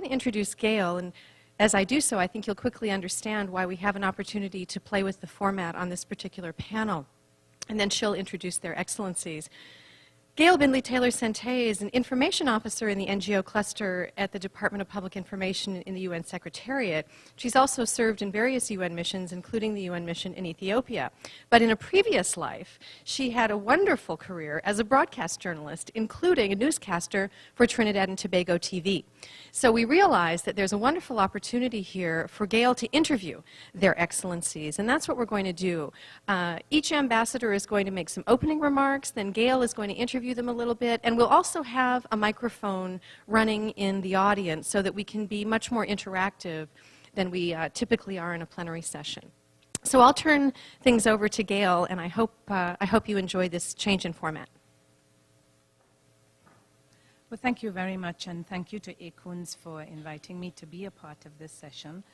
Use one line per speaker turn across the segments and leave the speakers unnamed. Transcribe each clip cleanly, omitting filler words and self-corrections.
going to introduce Gail, and as I do so, I think you'll quickly understand why we have an opportunity to play with the format on this particular panel. And then she'll introduce their excellencies. Gail Bindley-Taylor-Sente is an information officer in the NGO cluster at the Department of Public Information in the UN Secretariat. She's also served in various UN missions, including the UN mission in Ethiopia. But in a previous life, she had a wonderful career as a broadcast journalist, including a newscaster for Trinidad and Tobago TV. So we realized that there's a wonderful opportunity here for Gail to interview their excellencies, and that's what we're going to do. Each ambassador is going to make some opening remarks, then Gail is going to interview them a little bit, and we'll also have a microphone running in the audience so that we can be much more interactive than we typically are in a plenary session. So I'll turn things over to Gail, and I hope you enjoy this change in format.
Well, thank you very much, and thank you to ACUNS for inviting me to be a part of this session.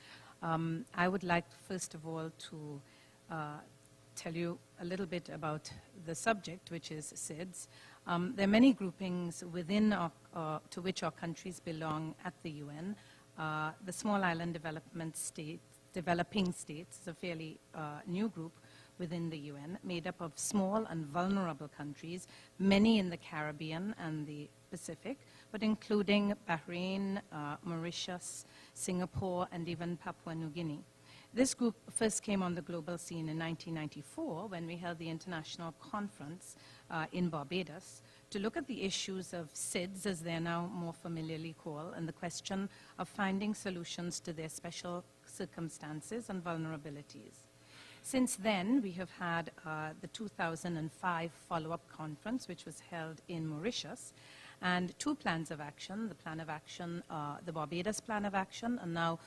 I would like, first of all, to tell you a little bit about the subject, which is SIDS. There are many groupings within to which our countries belong at the UN. The Small Island Developing States is a fairly new group within the UN, made up of small and vulnerable countries, many in the Caribbean and the Pacific, but including Bahrain, Mauritius, Singapore, and even Papua New Guinea. This group first came on the global scene in 1994 when we held the international conference in Barbados to look at the issues of SIDS, as they're now more familiarly called, and the question of finding solutions to their special circumstances and vulnerabilities. Since then, we have had the 2005 follow-up conference, which was held in Mauritius, and two plans of action, the plan of action, the Barbados plan of action, and now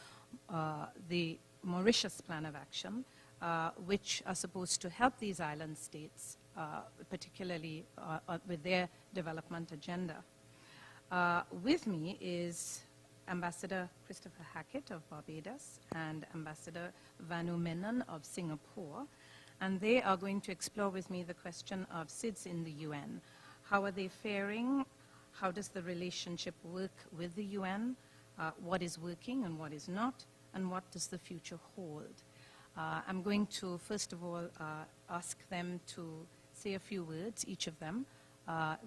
the Mauritius plan of action, which are supposed to help these island states, particularly with their development agenda. With me is Ambassador Christopher Hackett of Barbados and Ambassador Vanu Menon of Singapore, and they are going to explore with me the question of SIDS in the UN. How are they faring? How does the relationship work with the UN? What is working and what is not? And what does the future hold? I'm going to, first of all, ask them to say a few words, each of them.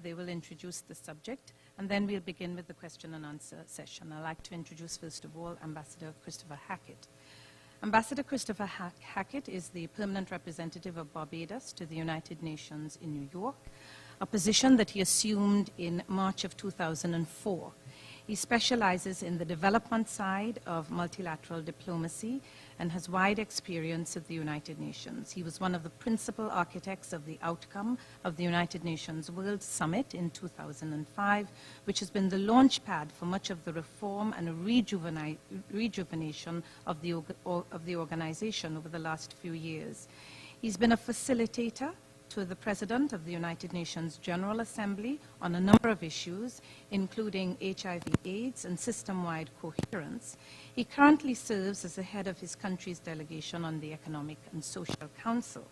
They will introduce the subject, and then we'll begin with the question and answer session. I'd like to introduce, first of all, Ambassador Christopher Hackett. Ambassador Christopher Hackett is the permanent representative of Barbados to the United Nations in New York, a position that he assumed in March of 2004. He specializes in the development side of multilateral diplomacy and has wide experience at the United Nations. He was one of the principal architects of the outcome of the United Nations World Summit in 2005, which has been the launch pad for much of the reform and rejuvenation of the organization over the last few years. He's been a facilitator to the President of the United Nations General Assembly on a number of issues, including HIV/AIDS and system-wide coherence. He currently serves as the head of his country's delegation on the Economic and Social Council.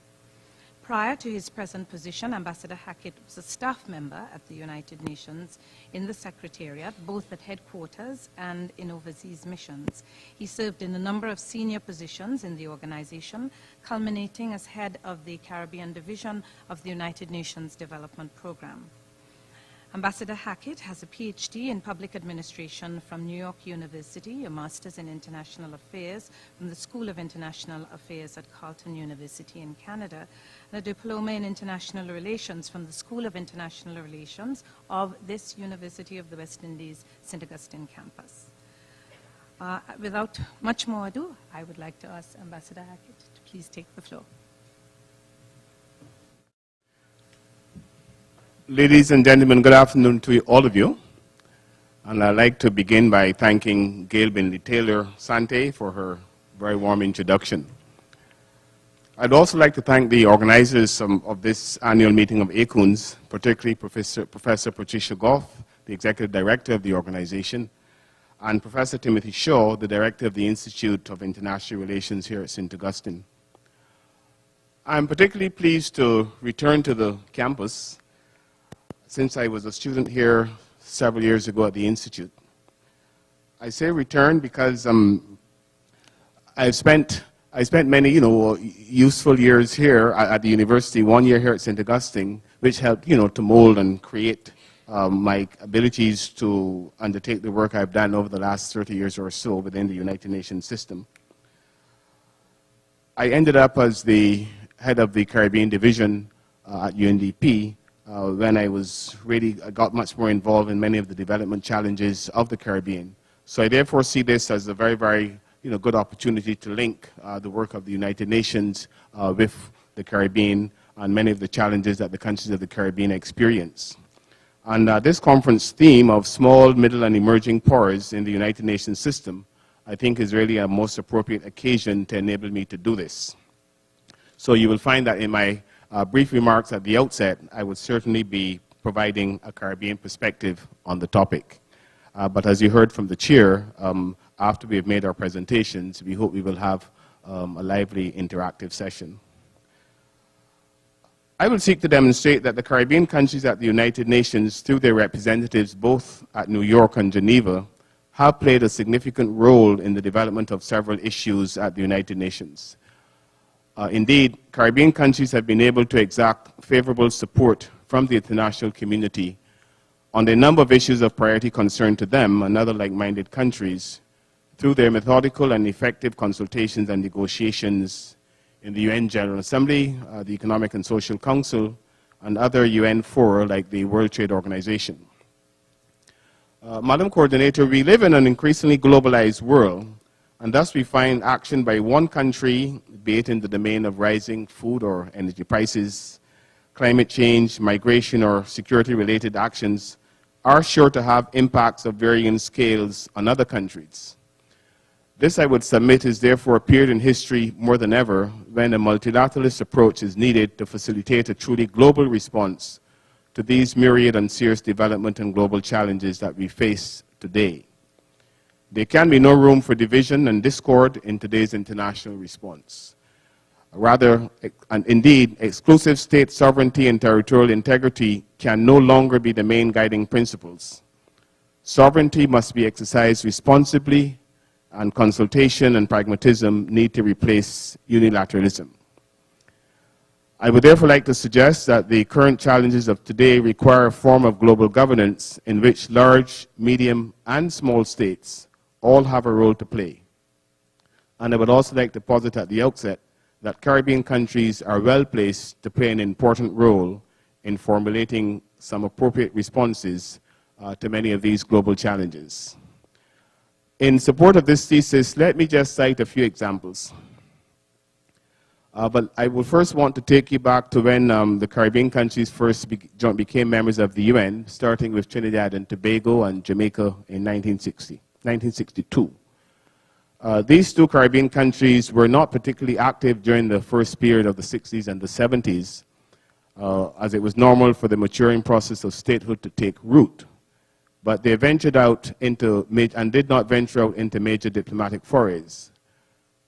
Prior to his present position, Ambassador Hackett was a staff member at the United Nations in the Secretariat, both at headquarters and in overseas missions. He served in a number of senior positions in the organization, culminating as head of the Caribbean Division of the United Nations Development Program. Ambassador Hackett has a PhD in Public Administration from New York University, a Master's in International Affairs from the School of International Affairs at Carleton University in Canada, and a Diploma in International Relations from the School of International Relations of this University of the West Indies, St. Augustine campus. Without much more ado, I would like to ask Ambassador Hackett to please take the floor.
Ladies and gentlemen, good afternoon to all of you. And I'd like to begin by thanking Gail Bindley-Taylor-Sente for her very warm introduction. I'd also like to thank the organizers of this annual meeting of ACUNS, particularly Professor Patricia Goff, the Executive Director of the organization, and Professor Timothy Shaw, the Director of the Institute of International Relations here at St. Augustine. I'm particularly pleased to return to the campus since I was a student here several years ago at the Institute. I say return because I spent many, useful years here at the university, 1 year here at St. Augustine, which helped, to mold and create my abilities to undertake the work I've done over the last 30 years or so within the United Nations system. I ended up as the head of the Caribbean division at UNDP when I got much more involved in many of the development challenges of the Caribbean. So I therefore see this as a very, very good opportunity to link the work of the United Nations with the Caribbean and many of the challenges that the countries of the Caribbean experience. And this conference theme of small, middle, and emerging powers in the United Nations system, I think is really a most appropriate occasion to enable me to do this. So you will find that in my brief remarks at the outset, I would certainly be providing a Caribbean perspective on the topic. But as you heard from the chair, after we have made our presentations, we hope we will have a lively interactive session. I will seek to demonstrate that the Caribbean countries at the United Nations, through their representatives both at New York and Geneva, have played a significant role in the development of several issues at the United Nations. Indeed, Caribbean countries have been able to exact favorable support from the international community on a number of issues of priority concern to them and other like-minded countries through their methodical and effective consultations and negotiations in the UN General Assembly, the Economic and Social Council, and other UN fora like the World Trade Organization. Madam Coordinator, we live in an increasingly globalized world, and thus we find action by one country, be it in the domain of rising food or energy prices, climate change, migration, or security-related actions, are sure to have impacts of varying scales on other countries. This, I would submit, is therefore a period in history more than ever when a multilateralist approach is needed to facilitate a truly global response to these myriad and serious development and global challenges that we face today. There can be no room for division and discord in today's international response. Rather, and indeed, exclusive state sovereignty and territorial integrity can no longer be the main guiding principles. Sovereignty must be exercised responsibly, and consultation and pragmatism need to replace unilateralism. I would therefore like to suggest that the current challenges of today require a form of global governance in which large, medium, and small states all have a role to play. And I would also like to posit at the outset that Caribbean countries are well placed to play an important role in formulating some appropriate responses to many of these global challenges. In support of this thesis, let me just cite a few examples. But I will first want to take you back to when the Caribbean countries first became members of the UN, starting with Trinidad and Tobago and Jamaica in 1962. These two Caribbean countries were not particularly active during the first period of the 60s and the 70s, as it was normal for the maturing process of statehood to take root. But they ventured out into, and did not venture out into major diplomatic forays.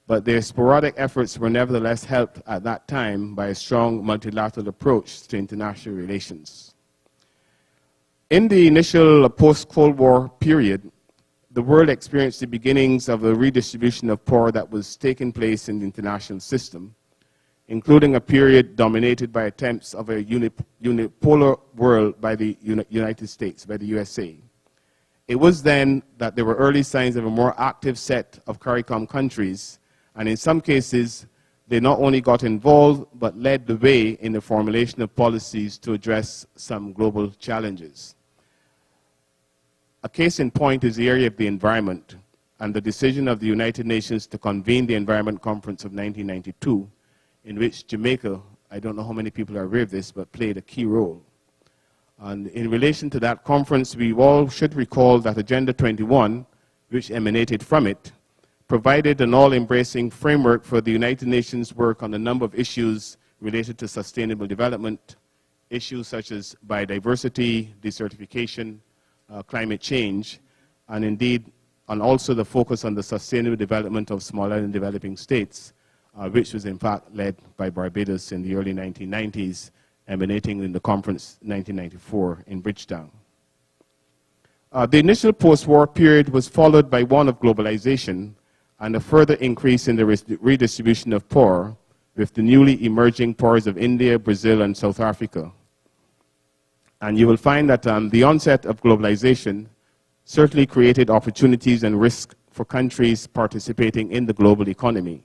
But their sporadic efforts were nevertheless helped at that time by a strong multilateral approach to international relations. In the initial post-Cold War period, the world experienced the beginnings of a redistribution of power that was taking place in the international system, including a period dominated by attempts of a unipolar world by the United States, by the USA. It was then that there were early signs of a more active set of CARICOM countries, and in some cases, they not only got involved, but led the way in the formulation of policies to address some global challenges. A case in point is the area of the environment, and the decision of the United Nations to convene the Environment Conference of 1992, in which Jamaica, I don't know how many people are aware of this, but played a key role. And in relation to that conference, we all should recall that Agenda 21, which emanated from it, provided an all-embracing framework for the United Nations work on a number of issues related to sustainable development, issues such as biodiversity, desertification, climate change, and indeed, and also the focus on the sustainable development of smaller and developing states, which was in fact led by Barbados in the early 1990s, emanating in the conference 1994 in Bridgetown. The initial post-war period was followed by one of globalization and a further increase in the redistribution of power with the newly emerging powers of India, Brazil, and South Africa. And you will find that the onset of globalization certainly created opportunities and risks for countries participating in the global economy.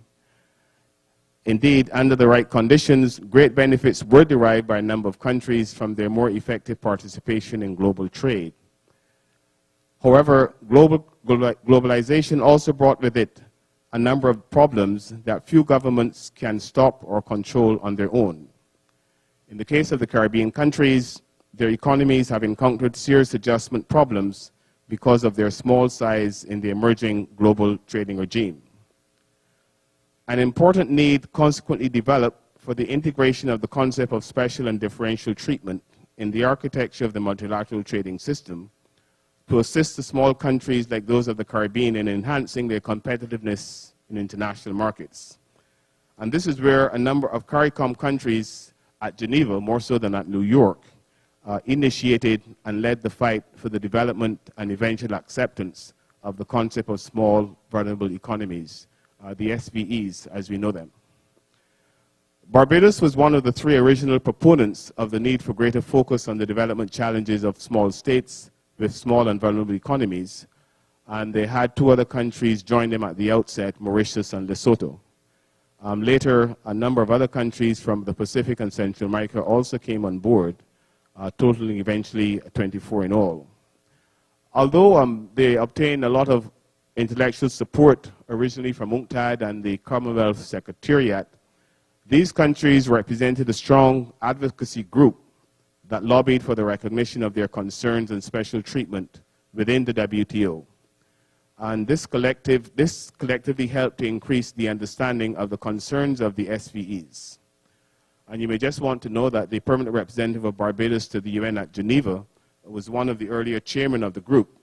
Indeed, under the right conditions, great benefits were derived by a number of countries from their more effective participation in global trade. However, globalization also brought with it a number of problems that few governments can stop or control on their own. In the case of the Caribbean countries, their economies have encountered serious adjustment problems because of their small size in the emerging global trading regime. An important need consequently developed for the integration of the concept of special and differential treatment in the architecture of the multilateral trading system to assist the small countries like those of the Caribbean in enhancing their competitiveness in international markets. And this is where a number of CARICOM countries at Geneva, more so than at New York, initiated and led the fight for the development and eventual acceptance of the concept of small vulnerable economies, the SVEs as we know them. Barbados was one of the three original proponents of the need for greater focus on the development challenges of small states with small and vulnerable economies, and they had two other countries join them at the outset, Mauritius and Lesotho. Later, a number of other countries from the Pacific and Central America also came on board, totaling eventually 24 in all. Although they obtained a lot of intellectual support originally from UNCTAD and the Commonwealth Secretariat, these countries represented a strong advocacy group that lobbied for the recognition of their concerns and special treatment within the WTO. And this collectively helped to increase the understanding of the concerns of the SVEs. And you may just want to know that the permanent representative of Barbados to the UN at Geneva was one of the earlier chairmen of the group,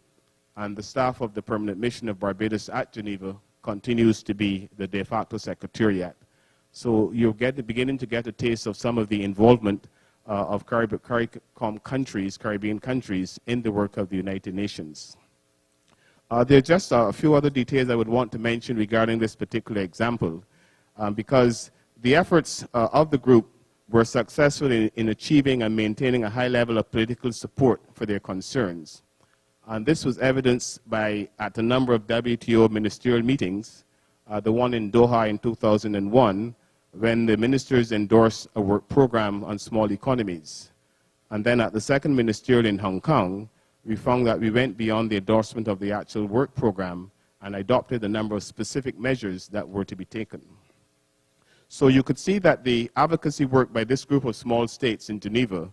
and the staff of the permanent mission of Barbados at Geneva continues to be the de facto secretariat. So you're beginning to get a taste of some of the involvement of CARICOM countries, Caribbean countries, in the work of the United Nations. There are just a few other details I would want to mention regarding this particular example, because the efforts of the group were successful in achieving and maintaining a high level of political support for their concerns. And this was evidenced at a number of WTO ministerial meetings, the one in Doha in 2001, when the ministers endorsed a work program on small economies. And then at the second ministerial in Hong Kong, we found that we went beyond the endorsement of the actual work program and adopted a number of specific measures that were to be taken. So you could see that the advocacy work by this group of small states in Geneva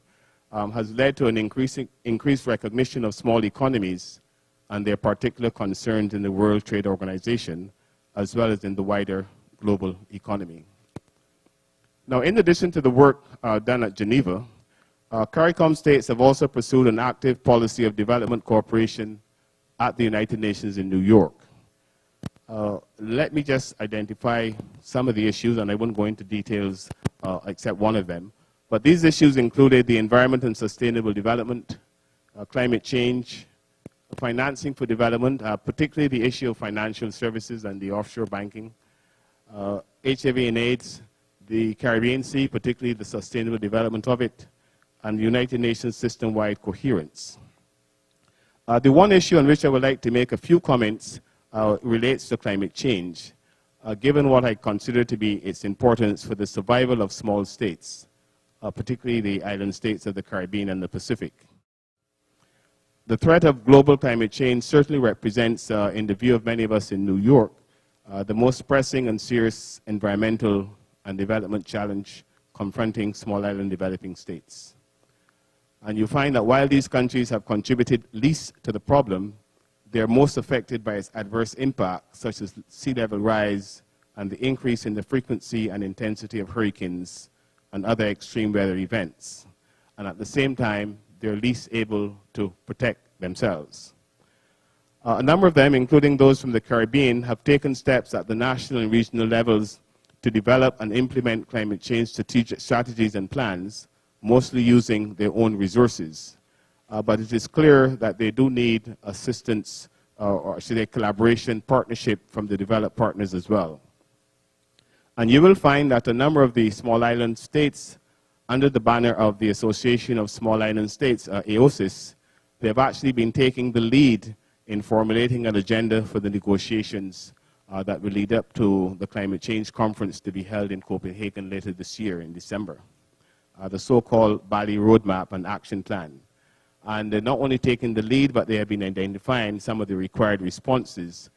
has led to an increased recognition of small economies and their particular concerns in the World Trade Organization, as well as in the wider global economy. Now, in addition to the work done at Geneva, CARICOM states have also pursued an active policy of development cooperation at the United Nations in New York. Let me just identify some of the issues, and I won't go into details except one of them. But these issues included the environment and sustainable development, climate change, financing for development, particularly the issue of financial services and the offshore banking, HIV and AIDS, the Caribbean Sea, particularly the sustainable development of it, and the United Nations system-wide coherence. The one issue on which I would like to make a few comments relates to climate change, given what I consider to be its importance for the survival of small states, particularly the island states of the Caribbean and the Pacific. The threat of global climate change certainly represents, in the view of many of us in New York, the most pressing and serious environmental and development challenge confronting small island developing states. And you find that while these countries have contributed least to the problem, they are most affected by its adverse impacts, such as sea level rise and the increase in the frequency and intensity of hurricanes and other extreme weather events. And at the same time, they're least able to protect themselves. A number of them, including those from the Caribbean, have taken steps at the national and regional levels to develop and implement climate change strategies and plans, mostly using their own resources. but it is clear that they do need assistance, or should I say collaboration, partnership from the developed partners as well. And you will find that a number of the small island states, under the banner of the Association of Small Island States, AOSIS, they have actually been taking the lead in formulating an agenda for the negotiations that will lead up to the climate change conference to be held in Copenhagen later this year in December. The so-called Bali Roadmap and Action Plan. And they're not only taking the lead, but they have been identifying some of the required responses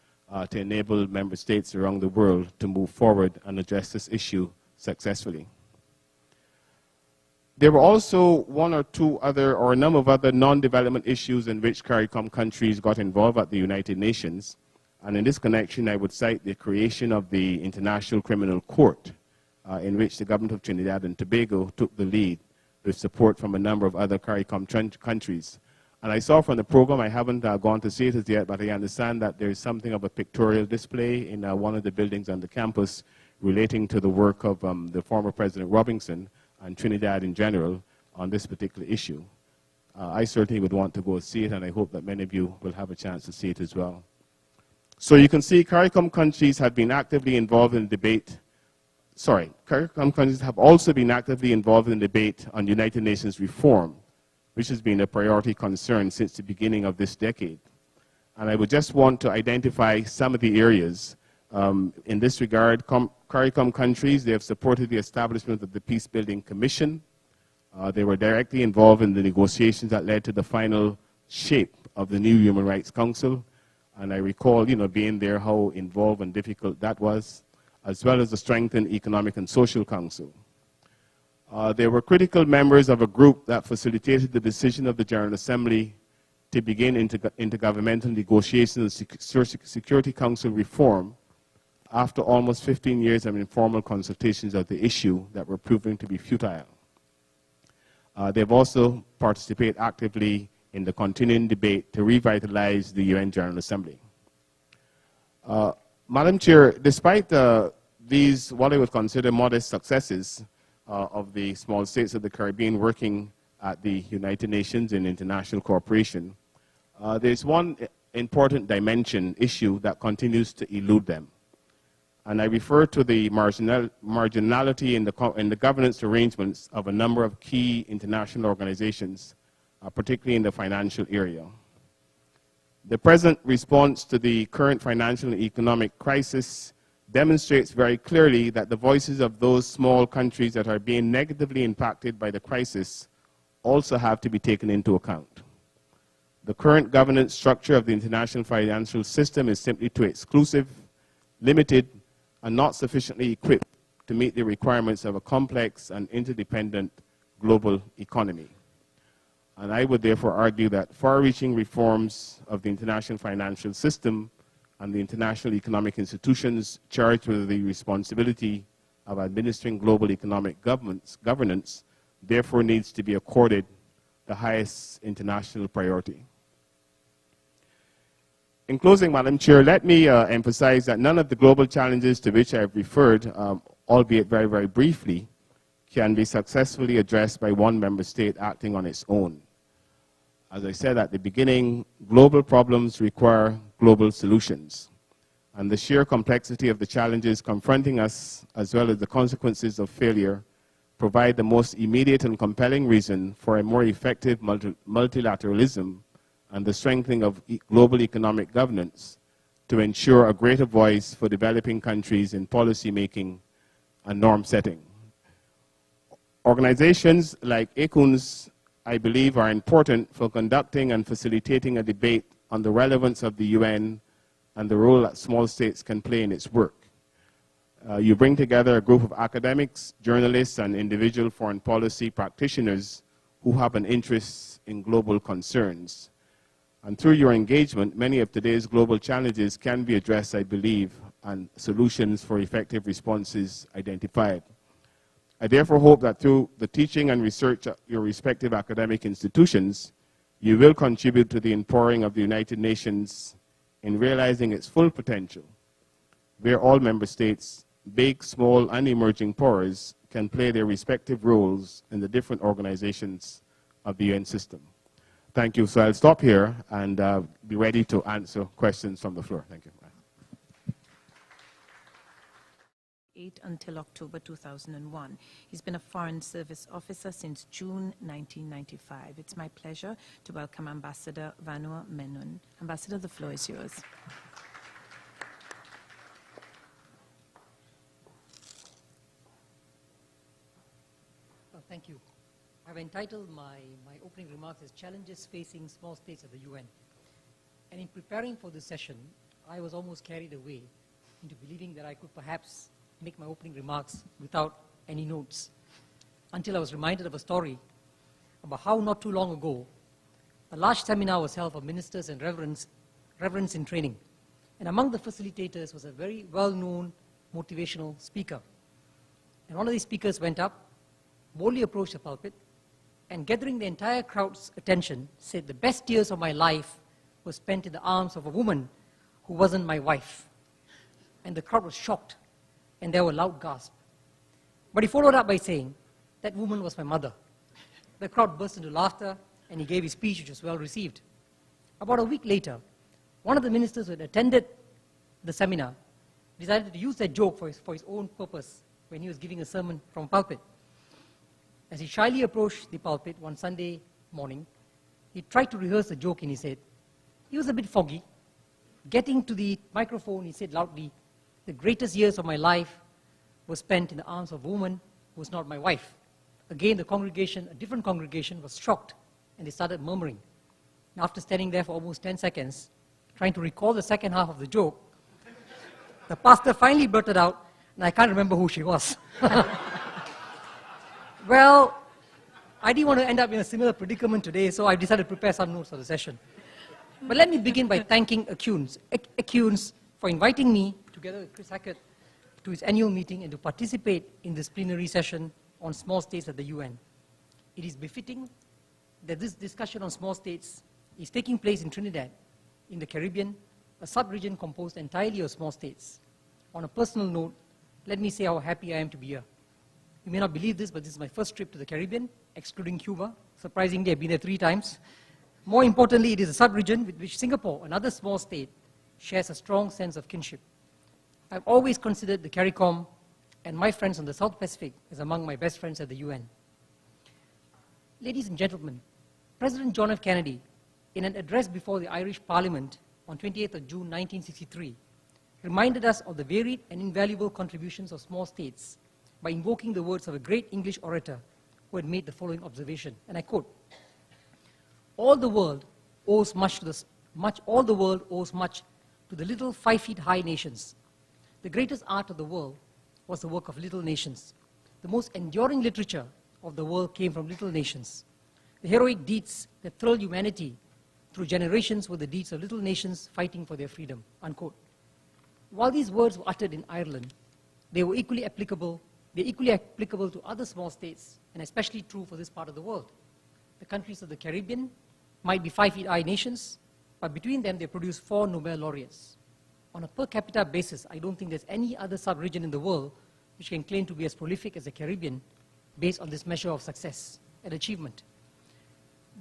to enable member states around the world to move forward and address this issue successfully. There were also one or two other, or a number of other non-development issues in which CARICOM countries got involved at the United Nations. And in this connection, I would cite the creation of the International Criminal Court, in which the government of Trinidad and Tobago took the lead with support from a number of other CARICOM countries. And I saw from the program, I haven't gone to see it as yet, but I understand that there is something of a pictorial display in one of the buildings on the campus relating to the work of the former President Robinson and Trinidad in general on this particular issue. I certainly would want to go see it, and I hope that many of you will have a chance to see it as well. So you can see CARICOM countries have been actively involved in the debate. CARICOM countries have also been actively involved in the debate on United Nations reform, which has been a priority concern since the beginning of this decade. And I would just want to identify some of the areas. In this regard, CARICOM countries, they have supported the establishment of the Peace-Building Commission. They were directly involved in the negotiations that led to the final shape of the new Human Rights Council. And I recall, being there, how involved and difficult that was, as well as the strengthened Economic and Social Council. They were critical members of a group that facilitated the decision of the General Assembly to begin intergovernmental negotiations on Security Council reform after almost 15 years of informal consultations of the issue that were proving to be futile. They've also participated actively in the continuing debate to revitalize the UN General Assembly. Madam Chair, despite these, what I would consider modest successes of the small states of the Caribbean working at the United Nations in international cooperation, there's one important dimension issue that continues to elude them. And I refer to the marginality in the governance arrangements of a number of key international organizations, particularly in the financial area. The present response to the current financial and economic crisis demonstrates very clearly that the voices of those small countries that are being negatively impacted by the crisis also have to be taken into account. The current governance structure of the international financial system is simply too exclusive, limited, and not sufficiently equipped to meet the requirements of a complex and interdependent global economy. And I would therefore argue that far-reaching reforms of the international financial system and the international economic institutions charged with the responsibility of administering global economic governance therefore needs to be accorded the highest international priority. In closing, Madam Chair, let me emphasize that none of the global challenges to which I have referred, albeit very, very briefly, can be successfully addressed by one member state acting on its own. As I said at the beginning, global problems require global solutions. And the sheer complexity of the challenges confronting us, as well as the consequences of failure, provide the most immediate and compelling reason for a more effective multilateralism and the strengthening of global economic governance to ensure a greater voice for developing countries in policy making and norm setting. Organizations like ACUNS, I believe, are important for conducting and facilitating a debate on the relevance of the UN and the role that small states can play in its work. You bring together a group of academics, journalists, and individual foreign policy practitioners who have an interest in global concerns. And through your engagement, many of today's global challenges can be addressed, I believe, and solutions for effective responses identified. I therefore hope that through the teaching and research at your respective academic institutions, you will contribute to the empowering of the United Nations in realizing its full potential, where all member states, big, small, and emerging powers, can play their respective roles in the different organizations of the UN system. Thank you. So I'll stop here and be ready to answer questions from the floor. Thank you.
8 until October 2001. He's been a Foreign Service officer since June 1995. It's my pleasure to welcome Ambassador Vanua Menon. Ambassador, the floor is yours.
Well, thank you. I've entitled my opening remarks as Challenges Facing Small States at the UN. And in preparing for this session, I was almost carried away into believing that I could perhaps make my opening remarks without any notes, until I was reminded of a story about how not too long ago a large seminar was held for ministers and reverends in training. And among the facilitators was a very well-known motivational speaker. And one of these speakers went up, boldly approached the pulpit, and gathering the entire crowd's attention, said, "The best years of my life were spent in the arms of a woman who wasn't my wife." And the crowd was shocked, and there were loud gasps. But he followed up by saying, "That woman was my mother." The crowd burst into laughter, and he gave his speech, which was well received. About a week later, one of the ministers who had attended the seminar decided to use that joke for his own purpose when he was giving a sermon from a pulpit. As he shyly approached the pulpit one Sunday morning, he tried to rehearse the joke in his head. He was a bit foggy. Getting to the microphone, he said loudly, "The greatest years of my life were spent in the arms of a woman who was not my wife." Again, the congregation, a different congregation, was shocked, and they started murmuring. And after standing there for almost 10 seconds, trying to recall the second half of the joke, the pastor finally blurted out, and I can't remember who she was. Well, I didn't want to end up in a similar predicament today, so I decided to prepare some notes for the session. But let me begin by thanking ACUNS for inviting me, together with Chris Hackett, to its annual meeting and to participate in this plenary session on small states at the UN. It is befitting that this discussion on small states is taking place in Trinidad, in the Caribbean, a sub-region composed entirely of small states. On a personal note, let me say how happy I am to be here. You may not believe this, but this is my first trip to the Caribbean, excluding Cuba. Surprisingly, I've been there 3 times. More importantly, it is a sub-region with which Singapore, another small state, shares a strong sense of kinship. I've always considered the CARICOM and my friends on the South Pacific as among my best friends at the UN. Ladies and gentlemen, President John F. Kennedy, in an address before the Irish Parliament on 28th of June 1963, reminded us of the varied and invaluable contributions of small states by invoking the words of a great English orator who had made the following observation, and I quote, all the world owes much to the little 5-feet-high nations. The greatest art of the world was the work of little nations. The most enduring literature of the world came from little nations. The heroic deeds that thrilled humanity through generations were the deeds of little nations fighting for their freedom, unquote. While these words were uttered in Ireland, they were equally applicable to other small states, and especially true for this part of the world. The countries of the Caribbean might be 5-feet-high nations, but between them they produce 4 Nobel laureates. On a per capita basis, I don't think there's any other sub-region in the world which can claim to be as prolific as the Caribbean based on this measure of success and achievement.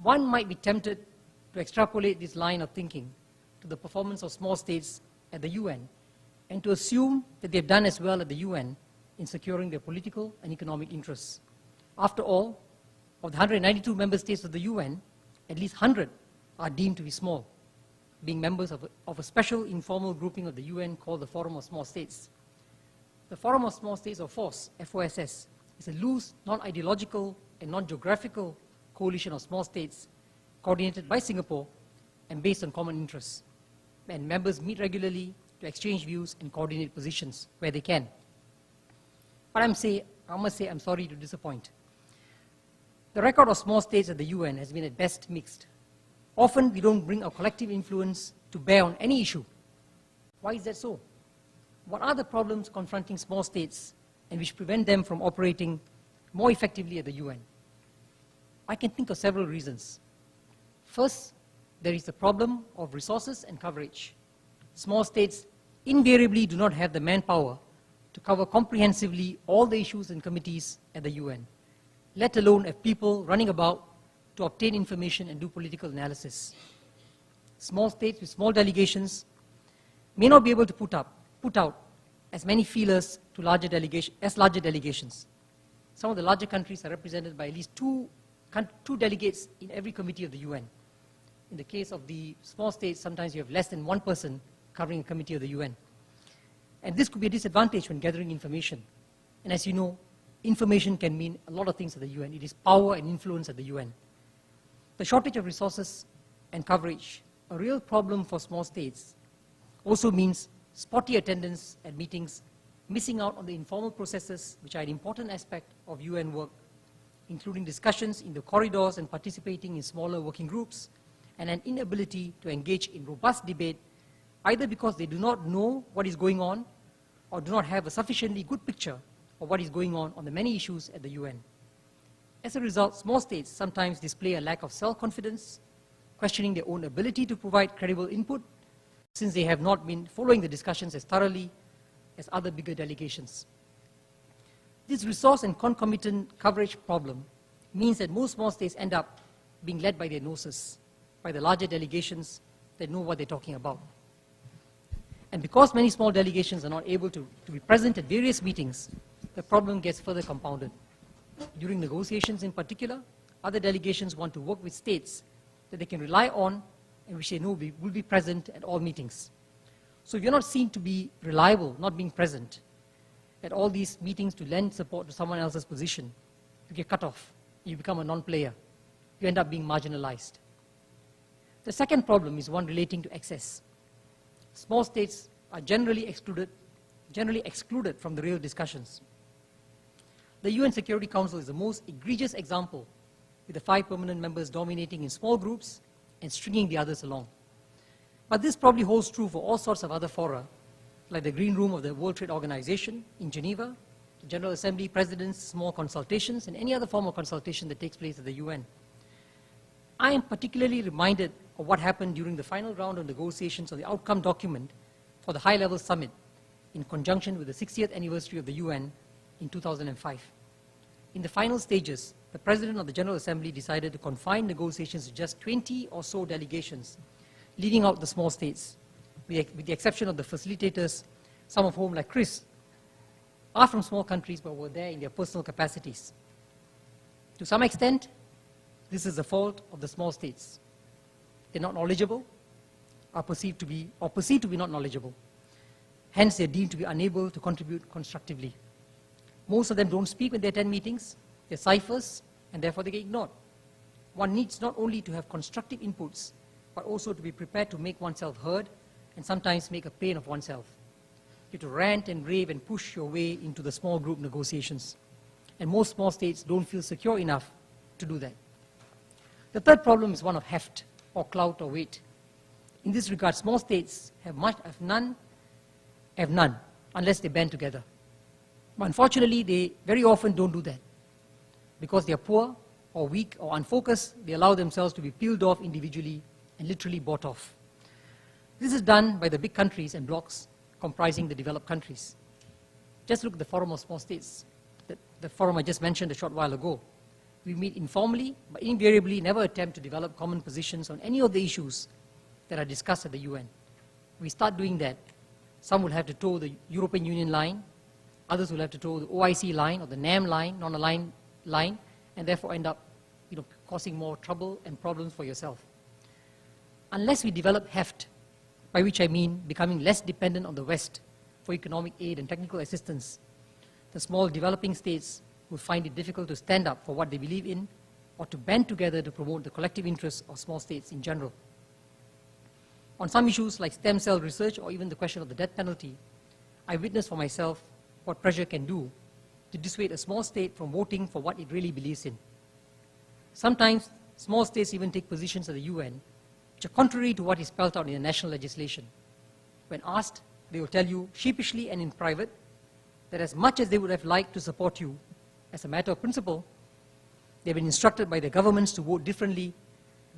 One might be tempted to extrapolate this line of thinking to the performance of small states at the UN and to assume that they've done as well at the UN in securing their political and economic interests. After all, of the 192 member states of the UN, at least 100 are deemed to be small, being members of a special informal grouping of the UN called the Forum of Small States. The Forum of Small States, or FOSS, F-O-S-S, is a loose, non-ideological and non-geographical coalition of small states coordinated by Singapore and based on common interests. And members meet regularly to exchange views and coordinate positions where they can. But I must say I'm sorry to disappoint. The record of small states at the UN has been at best mixed. Often we don't bring our collective influence to bear on any issue. Why is that so? What are the problems confronting small states and which prevent them from operating more effectively at the UN? I can think of several reasons. First, there is the problem of resources and coverage. Small states invariably do not have the manpower to cover comprehensively all the issues and committees at the UN, let alone have people running about to obtain information and do political analysis. Small states with small delegations may not be able to put out as many feelers to larger delegations. Some of the larger countries are represented by at least two delegates in every committee of the UN. In the case of the small states, sometimes you have less than one person covering a committee of the UN. And this could be a disadvantage when gathering information. And as you know, information can mean a lot of things at the UN. It is power and influence at the UN. The shortage of resources and coverage, a real problem for small states, also means spotty attendance at meetings, missing out on the informal processes which are an important aspect of UN work, including discussions in the corridors and participating in smaller working groups, and an inability to engage in robust debate, either because they do not know what is going on or do not have a sufficiently good picture of what is going on the many issues at the UN. As a result, small states sometimes display a lack of self-confidence, questioning their own ability to provide credible input, since they have not been following the discussions as thoroughly as other bigger delegations. This resource and concomitant coverage problem means that most small states end up being led by their noses, by the larger delegations that know what they're talking about. And because many small delegations are not able to be present at various meetings, the problem gets further compounded. During negotiations in particular, other delegations want to work with states that they can rely on and which they know will be present at all meetings. So if you're not seen to be reliable, not being present at all these meetings to lend support to someone else's position, you get cut off. You become a non-player. You end up being marginalized. The second problem is one relating to access. Small states are generally excluded from the real discussions. The UN Security Council is the most egregious example, with the 5 permanent members dominating in small groups and stringing the others along. But this probably holds true for all sorts of other fora, like the Green Room of the World Trade Organization in Geneva, the General Assembly, presidents, small consultations, and any other form of consultation that takes place at the UN. I am particularly reminded of what happened during the final round of negotiations on the outcome document for the high-level summit in conjunction with the 60th anniversary of the UN in 2005. In the final stages, the President of the General Assembly decided to confine negotiations to just 20 or so delegations, leaving out the small states, with the exception of the facilitators, some of whom, like Chris, are from small countries but were there in their personal capacities. To some extent, this is the fault of the small states. They're not knowledgeable, are perceived to be not knowledgeable. Hence, they're deemed to be unable to contribute constructively. Most of them don't speak when they attend meetings. They're ciphers, and therefore they get ignored. One needs not only to have constructive inputs, but also to be prepared to make oneself heard and sometimes make a pain of oneself. You have to rant and rave and push your way into the small group negotiations. And most small states don't feel secure enough to do that. The third problem is one of heft, or clout, or weight. In this regard, small states have none, unless they band together. But unfortunately, they very often don't do that. Because they are poor, or weak, or unfocused, they allow themselves to be peeled off individually and literally bought off. This is done by the big countries and blocs comprising the developed countries. Just look at the Forum of Small States, the forum I just mentioned a short while ago. We meet informally, but invariably never attempt to develop common positions on any of the issues that are discussed at the UN. We start doing that. Some will have to toe the European Union line, others will have to toe the OIC line or the NAM line, non-aligned line, and therefore end up causing more trouble and problems for yourself. Unless we develop heft, by which I mean becoming less dependent on the West for economic aid and technical assistance, the small developing states will find it difficult to stand up for what they believe in or to band together to promote the collective interests of small states in general. On some issues like stem cell research or even the question of the death penalty, I witnessed for myself what pressure can do to dissuade a small state from voting for what it really believes in. Sometimes, small states even take positions at the UN which are contrary to what is spelled out in the national legislation. When asked, they will tell you sheepishly and in private that as much as they would have liked to support you, as a matter of principle, they've been instructed by their governments to vote differently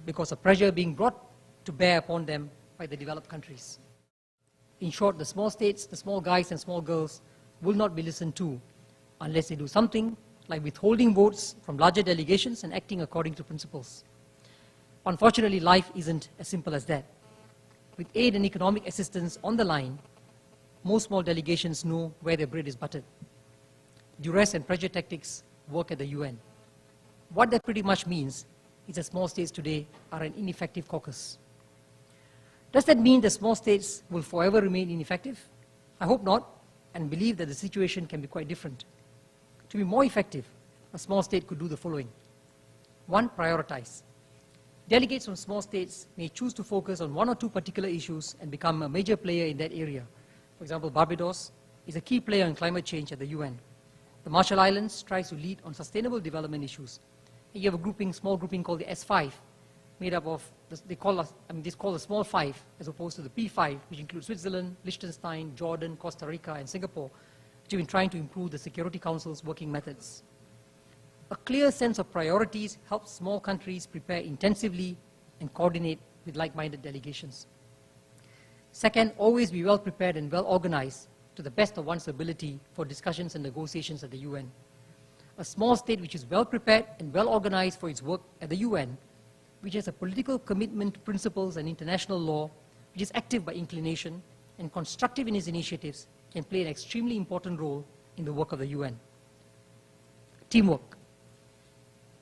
because of pressure being brought to bear upon them by the developed countries. In short, the small states, the small guys and small girls will not be listened to unless they do something like withholding votes from larger delegations and acting according to principles. Unfortunately, life isn't as simple as that. With aid and economic assistance on the line, most small delegations know where their bread is buttered. Duress and pressure tactics work at the UN. What that pretty much means is that small states today are an ineffective caucus. Does that mean that small states will forever remain ineffective? I hope not, and believe that the situation can be quite different. To be more effective, a small state could do the following. 1, prioritize. Delegates from small states may choose to focus on 1 or 2 particular issues and become a major player in that area. For example, Barbados is a key player in climate change at the UN. The Marshall Islands tries to lead on sustainable development issues. And you have a small grouping called the S5, made up of, they call the small 5 as opposed to the P5, which includes Switzerland, Liechtenstein, Jordan, Costa Rica, and Singapore, which have been trying to improve the Security Council's working methods. A clear sense of priorities helps small countries prepare intensively and coordinate with like-minded delegations. Second, always be well prepared and well organized to the best of one's ability for discussions and negotiations at the UN. A small state which is well prepared and well organized for its work at the UN, which has a political commitment to principles and international law, which is active by inclination and constructive in its initiatives, can play an extremely important role in the work of the UN. Teamwork.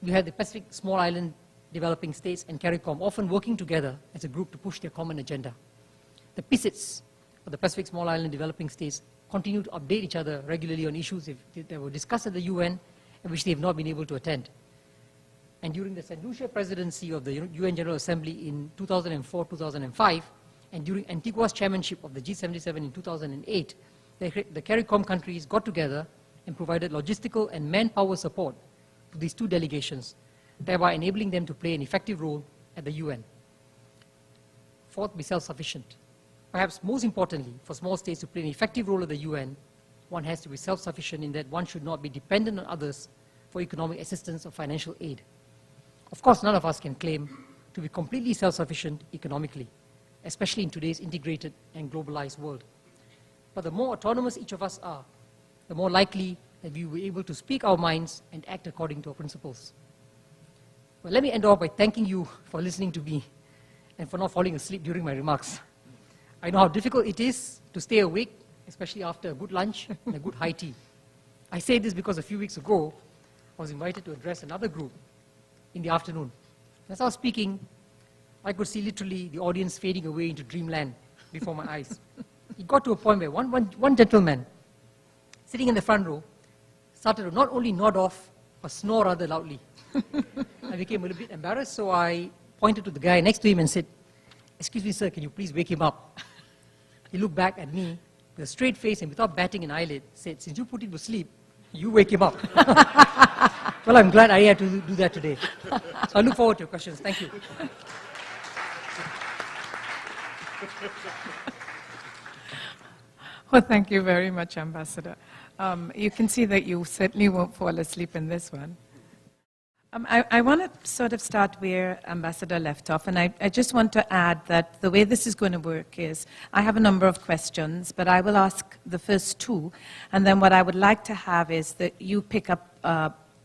You have the Pacific Small Island Developing States and CARICOM often working together as a group to push their common agenda. The PICITs, or the Pacific Small Island Developing States, continue to update each other regularly on issues that were discussed at the UN and which they have not been able to attend. And during the St. Lucia presidency of the UN General Assembly in 2004-2005, and during Antigua's chairmanship of the G77 in 2008, the CARICOM countries got together and provided logistical and manpower support to these 2 delegations, thereby enabling them to play an effective role at the UN. Fourth, be self-sufficient. Perhaps most importantly, for small states to play an effective role at the UN, one has to be self-sufficient in that one should not be dependent on others for economic assistance or financial aid. Of course, none of us can claim to be completely self-sufficient economically, especially in today's integrated and globalized world. But the more autonomous each of us are, the more likely that we will be able to speak our minds and act according to our principles. Well, let me end off by thanking you for listening to me and for not falling asleep during my remarks. I know how difficult it is to stay awake, especially after a good lunch and a good high tea. I say this because a few weeks ago, I was invited to address another group in the afternoon. As I was speaking, I could see literally the audience fading away into dreamland before my eyes. It got to a point where one gentleman sitting in the front row started to not only nod off, but snore rather loudly. I became a little bit embarrassed, so I pointed to the guy next to him and said, "Excuse me, sir, can you please wake him up?" He looked back at me with a straight face and without batting an eyelid, said, "Since you put him to sleep, you wake him up." Well, I'm glad I had to do that today. So I look forward to your questions. Thank you.
Well, thank you very much, Ambassador. You can see that you certainly won't fall asleep in this one. I want to sort of start where Ambassador left off, and I just want to add that the way this is going to work is I have a number of questions, but I will ask the first 2, and then what I would like to have is that you pick up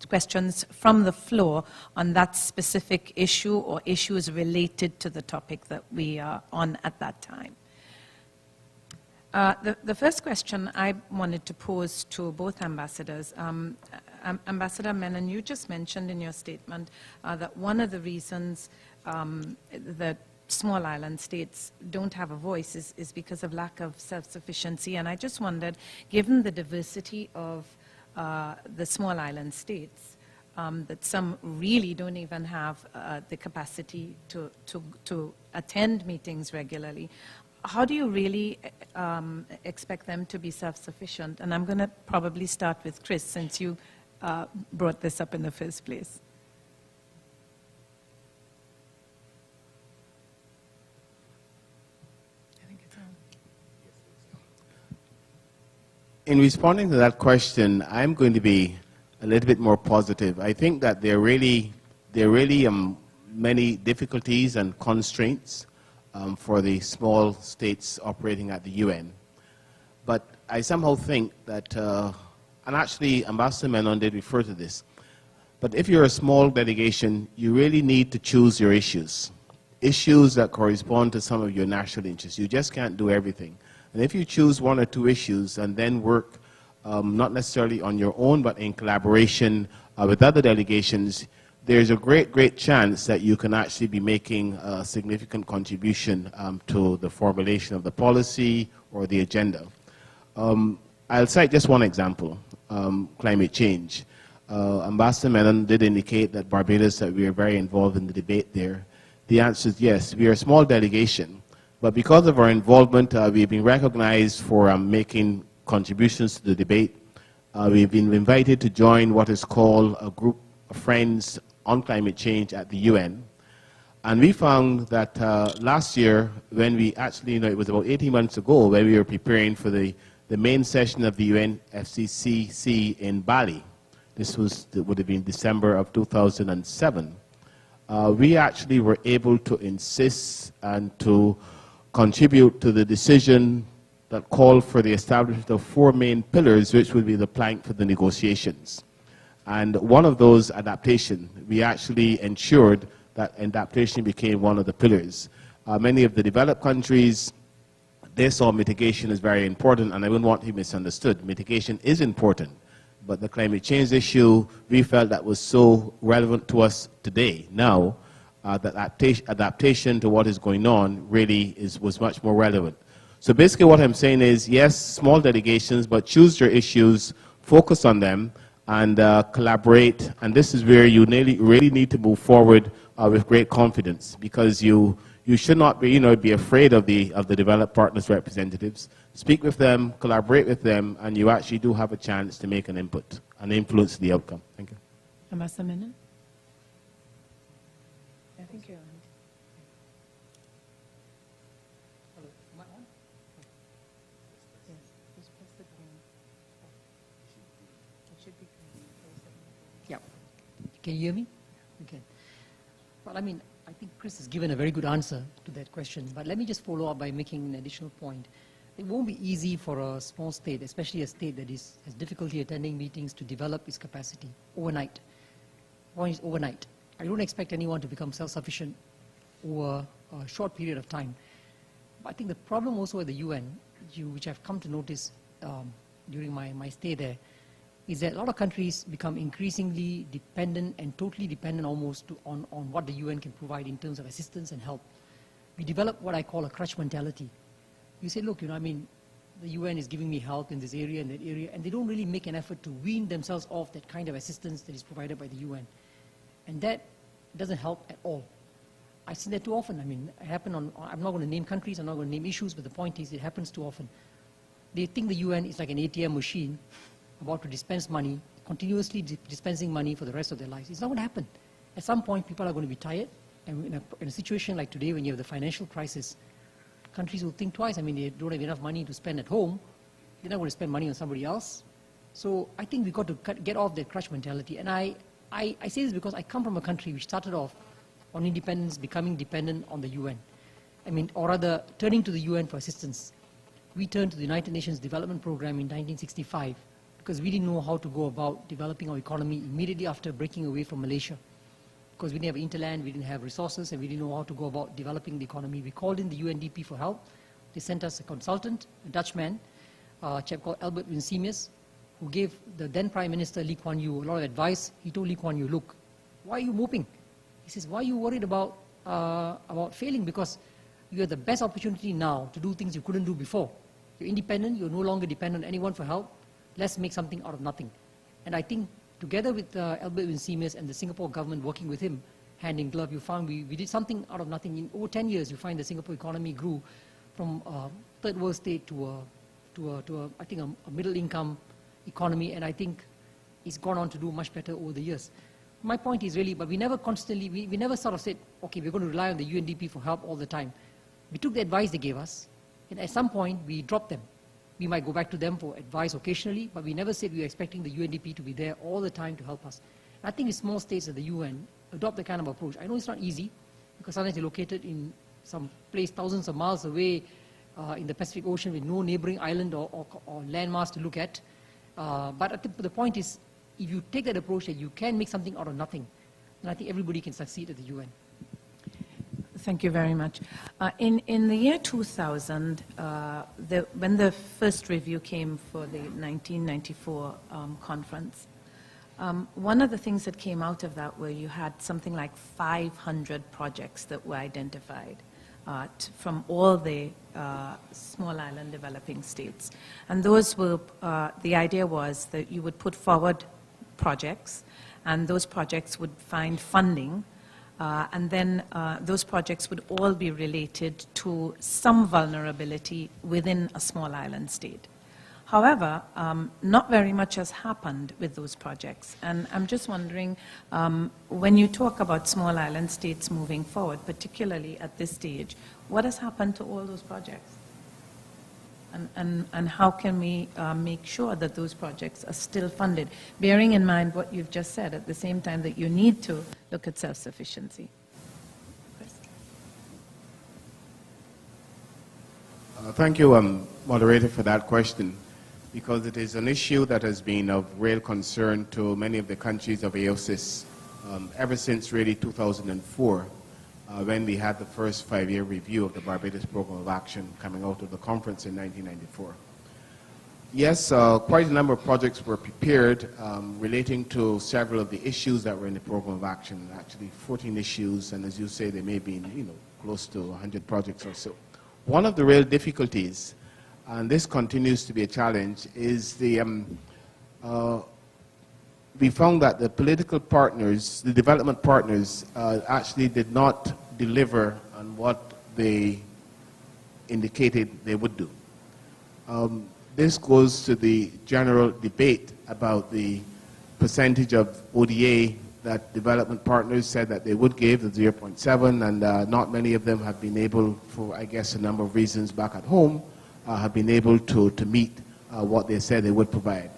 questions from the floor on that specific issue or issues related to the topic that we are on at that time. The first question I wanted to pose to both ambassadors, Ambassador Menon, you just mentioned in your statement that one of the reasons that small island states don't have a voice is because of lack of self-sufficiency. And I just wondered, given the diversity of the small island states, that some really don't even have the capacity to attend meetings regularly, how do you really expect them to be self-sufficient? And I'm going to probably start with Chris, since you brought this up in the first place. I think it's on.
In responding to that question, I'm going to be a little bit more positive. I think that there are really many difficulties and constraints for the small states operating at the UN. But I somehow think that and actually Ambassador Menon did refer to this, but if you're a small delegation, you really need to choose your issues. Issues that correspond to some of your national interests. You just can't do everything. And if you choose one or two issues and then work not necessarily on your own, but in collaboration with other delegations, there's a great chance that you can actually be making a significant contribution to the formulation of the policy or the agenda. I'll cite just one example, climate change. Ambassador Menon did indicate that Barbados, that we are very involved in the debate there. The answer is yes. We are a small delegation, but because of our involvement, we've been recognized for making contributions to the debate. We've been invited to join what is called a group of friends on climate change at the UN. And we found that last year, when we actually, it was about 18 months ago, when we were preparing for the main session of the UNFCCC in Bali. This would have been December of 2007. We actually were able to insist and to contribute to the decision that called for the establishment of 4 main pillars, which would be the plank for the negotiations. And one of those, adaptation, we actually ensured that adaptation became one of the pillars. Many of the developed countries, they saw mitigation as very important, and I wouldn't want to be misunderstood. Mitigation is important, but the climate change issue, we felt that was so relevant to us today, now, that adaptation to what is going on really was much more relevant. So basically what I'm saying is, yes, small delegations, but choose your issues, focus on them, and collaborate. And this is where you really need to move forward with great confidence, because you should not be, be afraid of the developed partners representatives. Speak with them, collaborate with them, and you actually do have a chance to make an input and influence the outcome. Thank you.
Ambassador Menon? Thank you.
Yeah. Can you hear me? Okay. Well, I mean, I think Chris has given a very good answer to that question, but let me just follow up by making an additional point. It won't be easy for a small state, especially a state that has difficulty attending meetings, to develop its capacity overnight. One is overnight. I don't expect anyone to become self-sufficient over a short period of time. But I think the problem also at the UN, which I've come to notice during my stay there, is that a lot of countries become increasingly dependent and totally dependent almost on what the UN can provide in terms of assistance and help. We develop what I call a crutch mentality. You say, look, I mean, the UN is giving me help in this area and that area, and they don't really make an effort to wean themselves off that kind of assistance that is provided by the UN. And that doesn't help at all. I've seen that too often. I mean, it happened I'm not going to name countries, I'm not going to name issues, but the point is it happens too often. They think the UN is like an ATM machine about to dispense money, continuously dispensing money for the rest of their lives. It's not going to happen. At some point, people are going to be tired, and in a situation like today, when you have the financial crisis, countries will think twice. I mean, they don't have enough money to spend at home. They're not going to spend money on somebody else. So I think we've got to get off that crutch mentality. And I say this because I come from a country which started off on independence, becoming dependent on the UN. I mean, or rather, turning to the UN for assistance. We turned to the United Nations Development Program in 1965 because we didn't know how to go about developing our economy immediately after breaking away from Malaysia. Because we didn't have interland, we didn't have resources, and we didn't know how to go about developing the economy. We called in the UNDP for help. They sent us a consultant, a Dutchman, a chap called Albert Winsemius, who gave the then Prime Minister Lee Kuan Yew a lot of advice. He told Lee Kuan Yew, look, why are you moping? He says, why are you worried about failing? Because you have the best opportunity now to do things you couldn't do before. You're independent, you're no longer dependent on anyone for help. Let's make something out of nothing. And I think together with Albert Winsemius and the Singapore government working with him, hand in glove, you found we did something out of nothing. In over 10 years, you find the Singapore economy grew from a third world state to I think a middle income economy, and I think it's gone on to do much better over the years. My point is really, but we never constantly, we never sort of said, okay, we're going to rely on the UNDP for help all the time. We took the advice they gave us, and at some point, we dropped them. We might go back to them for advice occasionally, but we never said we were expecting the UNDP to be there all the time to help us. And I think in small states at the UN adopt the kind of approach. I know it's not easy, because sometimes you're located in some place thousands of miles away in the Pacific Ocean with no neighboring island or landmass to look at. But the point is, if you take that approach that you can make something out of nothing, then I think everybody can succeed at the UN.
Thank you very much. In the year 2000, when the first review came for the 1994 conference, one of the things that came out of that were you had something like 500 projects that were identified from all the small island developing states. And those were, the idea was that you would put forward projects, and those projects would find funding, and then those projects would all be related to some vulnerability within a small island state. However, not very much has happened with those projects. And I'm just wondering, when you talk about small island states moving forward, particularly at this stage, what has happened to all those projects? And how can we make sure that those projects are still funded, bearing in mind what you've just said, at the same time that you need to look at self-sufficiency?
Thank you, Moderator, for that question, because it is an issue that has been of real concern to many of the countries of AOSIS ever since really 2004, when we had the first 5-year review of the Barbados Program of Action coming out of the conference in 1994. Yes, quite a number of projects were prepared relating to several of the issues that were in the Program of Action, actually 14 issues, and as you say, there may be close to 100 projects or so. One of the real difficulties, and this continues to be a challenge, is we found that the political partners, the development partners, actually did not deliver on what they indicated they would do. This goes to the general debate about the percentage of ODA that development partners said that they would give, the 0.7, and not many of them have been able, for I guess a number of reasons back at home, have been able to meet what they said they would provide.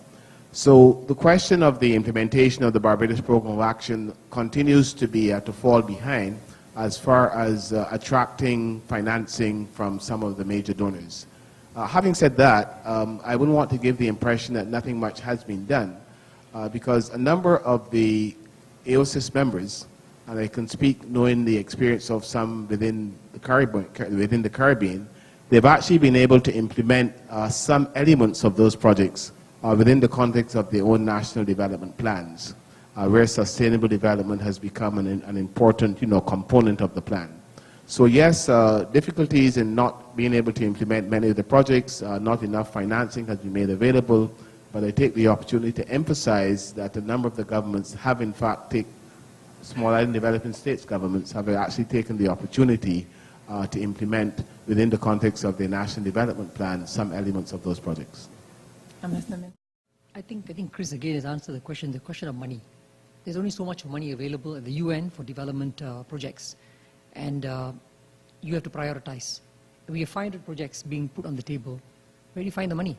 So the question of the implementation of the Barbados Program of Action continues to be to fall behind as far as attracting financing from some of the major donors. Having said that, I wouldn't want to give the impression that nothing much has been done, because a number of the AOSIS members, and I can speak knowing the experience of some within the Caribbean, they've actually been able to implement some elements of those projects within the context of their own national development plans, where sustainable development has become an important component of the plan. So yes, difficulties in not being able to implement many of the projects, not enough financing has been made available, but I take the opportunity to emphasize that a number of the governments have in fact small island developing states governments have actually taken the opportunity to implement within the context of their national development plan some elements of those projects.
I think Chris again has answered the question of money. There's only so much money available at the UN for development projects, and you have to prioritize. We have 500 projects being put on the table. Where do you find the money?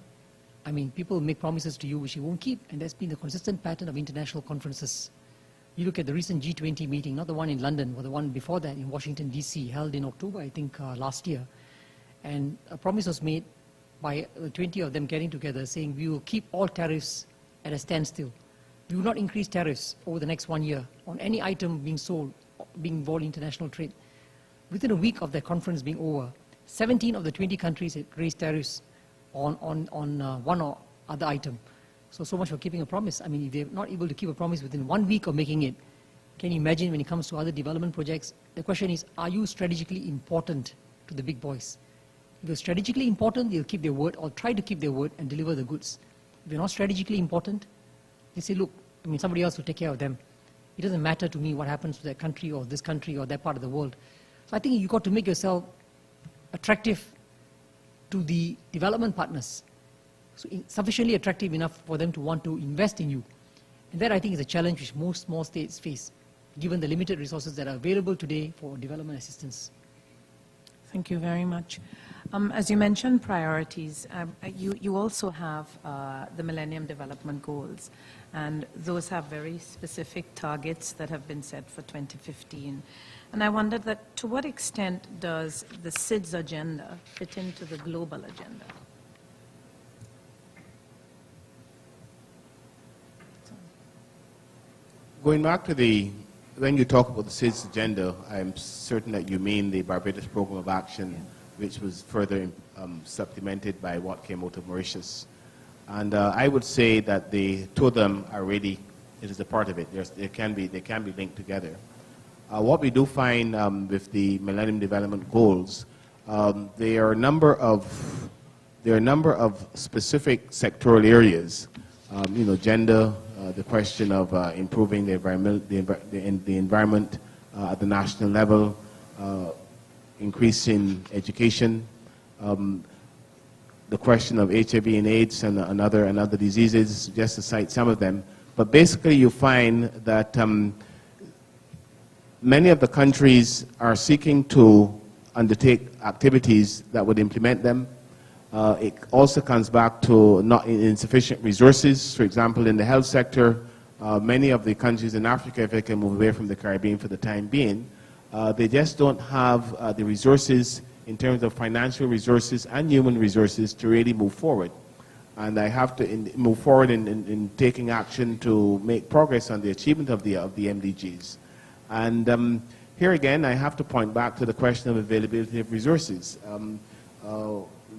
I mean, people make promises to you which you won't keep, and that's been the consistent pattern of international conferences. You look at the recent G20 meeting, not the one in London, but the one before that in Washington, D.C., held in October, I think, last year. And a promise was made by 20 of them getting together saying we will keep all tariffs at a standstill. We will not increase tariffs over the next 1 year on any item being sold, being involved in international trade. Within a week of the conference being over, 17 of the 20 countries had raised tariffs on one or other item. So much for keeping a promise. I mean, if they're not able to keep a promise within 1 week of making it, can you imagine when it comes to other development projects? The question is, are you strategically important to the big boys? If you're strategically important, they'll keep their word or try to keep their word and deliver the goods. If you're not strategically important, they say, look, I mean, somebody else will take care of them. It doesn't matter to me what happens to that country or this country or that part of the world. So I think you've got to make yourself attractive to the development partners, so sufficiently attractive enough for them to want to invest in you. And that, I think, is a challenge which most small states face, given the limited resources that are available today for development assistance.
Thank you very much. As you mentioned priorities, you also have the Millennium Development Goals, and those have very specific targets that have been set for 2015. And I wondered that to what extent does the SIDS agenda fit into the global agenda?
Going back to when you talk about the SIDS agenda, I'm certain that you mean the Barbados Program of Action, which was further supplemented by what came out of Mauritius. And I would say that the two of them are really, it is a part of it. They can be linked together. What we do find with the Millennium Development Goals, there are a number of specific sectoral areas. Gender, the question of improving the environment at the national level, increasing education, the question of HIV and AIDS and other diseases, just to cite some of them. But basically you find that many of the countries are seeking to undertake activities that would implement them. It also comes back to not insufficient resources. For example, in the health sector, many of the countries in Africa, if they can move away from the Caribbean for the time being, they just don't have the resources in terms of financial resources and human resources to really move forward. And I have to move forward in taking action to make progress on the achievement of the MDGs. And here again, I have to point back to the question of availability of resources.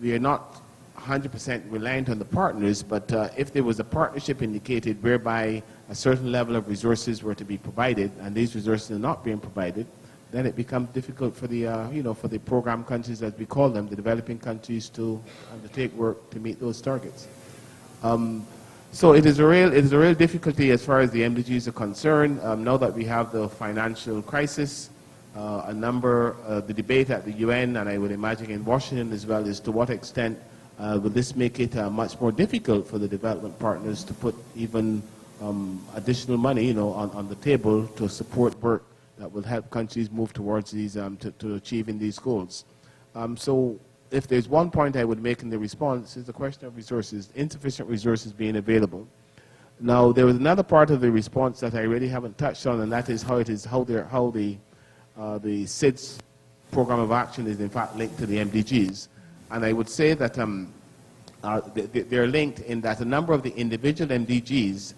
We are not 100% reliant on the partners, but if there was a partnership indicated whereby a certain level of resources were to be provided, and these resources are not being provided, then it becomes difficult for the, for the program countries, as we call them, the developing countries, to undertake work to meet those targets. So it is a real difficulty as far as the MDGs are concerned. Now that we have the financial crisis, the debate at the UN, and I would imagine in Washington as well, is to what extent will this make it much more difficult for the development partners to put even additional money, on the table to support work that will help countries move towards these, to achieving these goals. So if there's one point I would make in the response, is the question of resources, insufficient resources being available. Now, there was another part of the response that I really haven't touched on, and that is how the SIDS program of action is in fact linked to the MDGs. And I would say that they're linked in that a number of the individual MDGs,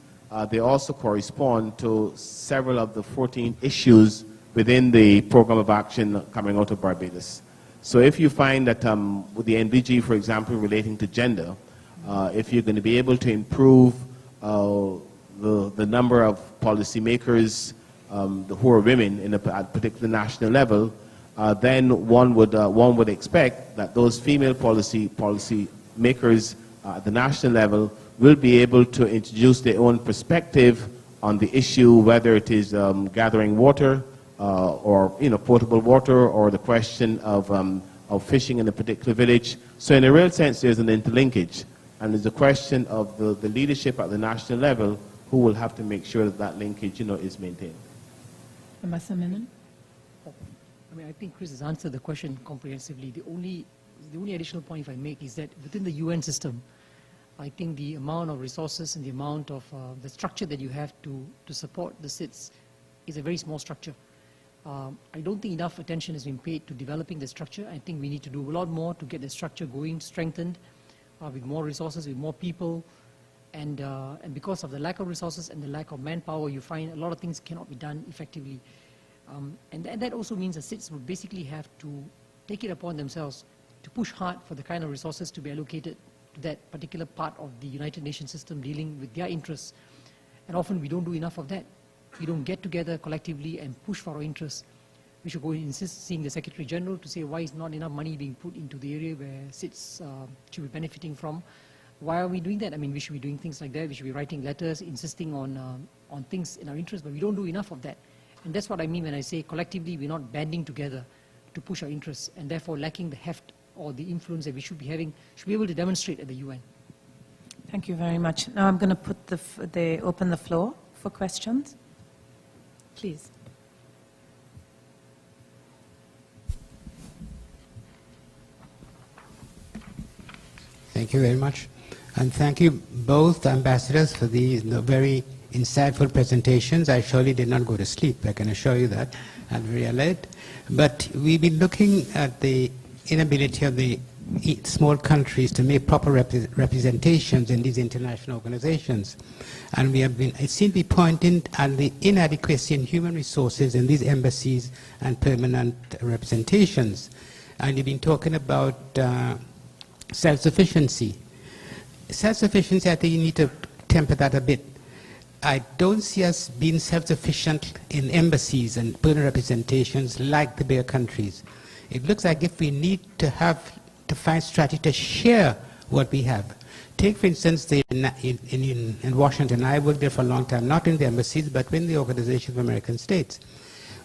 they also correspond to several of the 14 issues within the program of action coming out of Barbados. So if you find that with the MDG, for example, relating to gender, if you're going to be able to improve the number of policymakers who are women in a particular national level, then one would expect that those female policy makers at the national level will be able to introduce their own perspective on the issue, whether it is gathering water or potable water, or the question of fishing in a particular village. So in a real sense, there's an interlinkage, and there's a question of the leadership at the national level who will have to make sure that that linkage is maintained.
Ambassador Menon?
I think Chris has answered the question comprehensively. The only additional point, if I make, is that within the UN system, I think the amount of resources and the amount of the structure that you have to support the SIDS is a very small structure. I don't think enough attention has been paid to developing the structure. I think we need to do a lot more to get the structure going, strengthened, with more resources, with more people. And because of the lack of resources and the lack of manpower, you find a lot of things cannot be done effectively. And that also means the SIDS would basically have to take it upon themselves to push hard for the kind of resources to be allocated to that particular part of the United Nations system dealing with their interests. And often we don't do enough of that. We don't get together collectively and push for our interests. We should go and insist seeing the Secretary General to say why is not enough money being put into the area where SIDS should be benefiting from. Why are we doing that? We should be doing things like that. We should be writing letters, insisting on things in our interest, but we don't do enough of that. And that's what I mean when I say collectively we're not banding together to push our interests, and therefore lacking the heft or the influence that we should be having, should be able to demonstrate at the UN.
Thank you very much. Now I'm going to put open the floor for questions. Please.
Thank you very much. And thank you both ambassadors for the very insightful presentations. I surely did not go to sleep, I can assure you that. I'm very alert. But we've been looking at the inability of the small countries to make proper representations in these international organizations. And we have been, it seems to be pointing at the inadequacy in human resources in these embassies and permanent representations. And you've been talking about self-sufficiency. Self-sufficiency, I think you need to temper that a bit. I don't see us being self-sufficient in embassies and permanent representations like the bigger countries. It looks like if we need to find strategy to share what we have. Take, for instance, in Washington, I worked there for a long time, not in the embassies, but in the Organization of American States.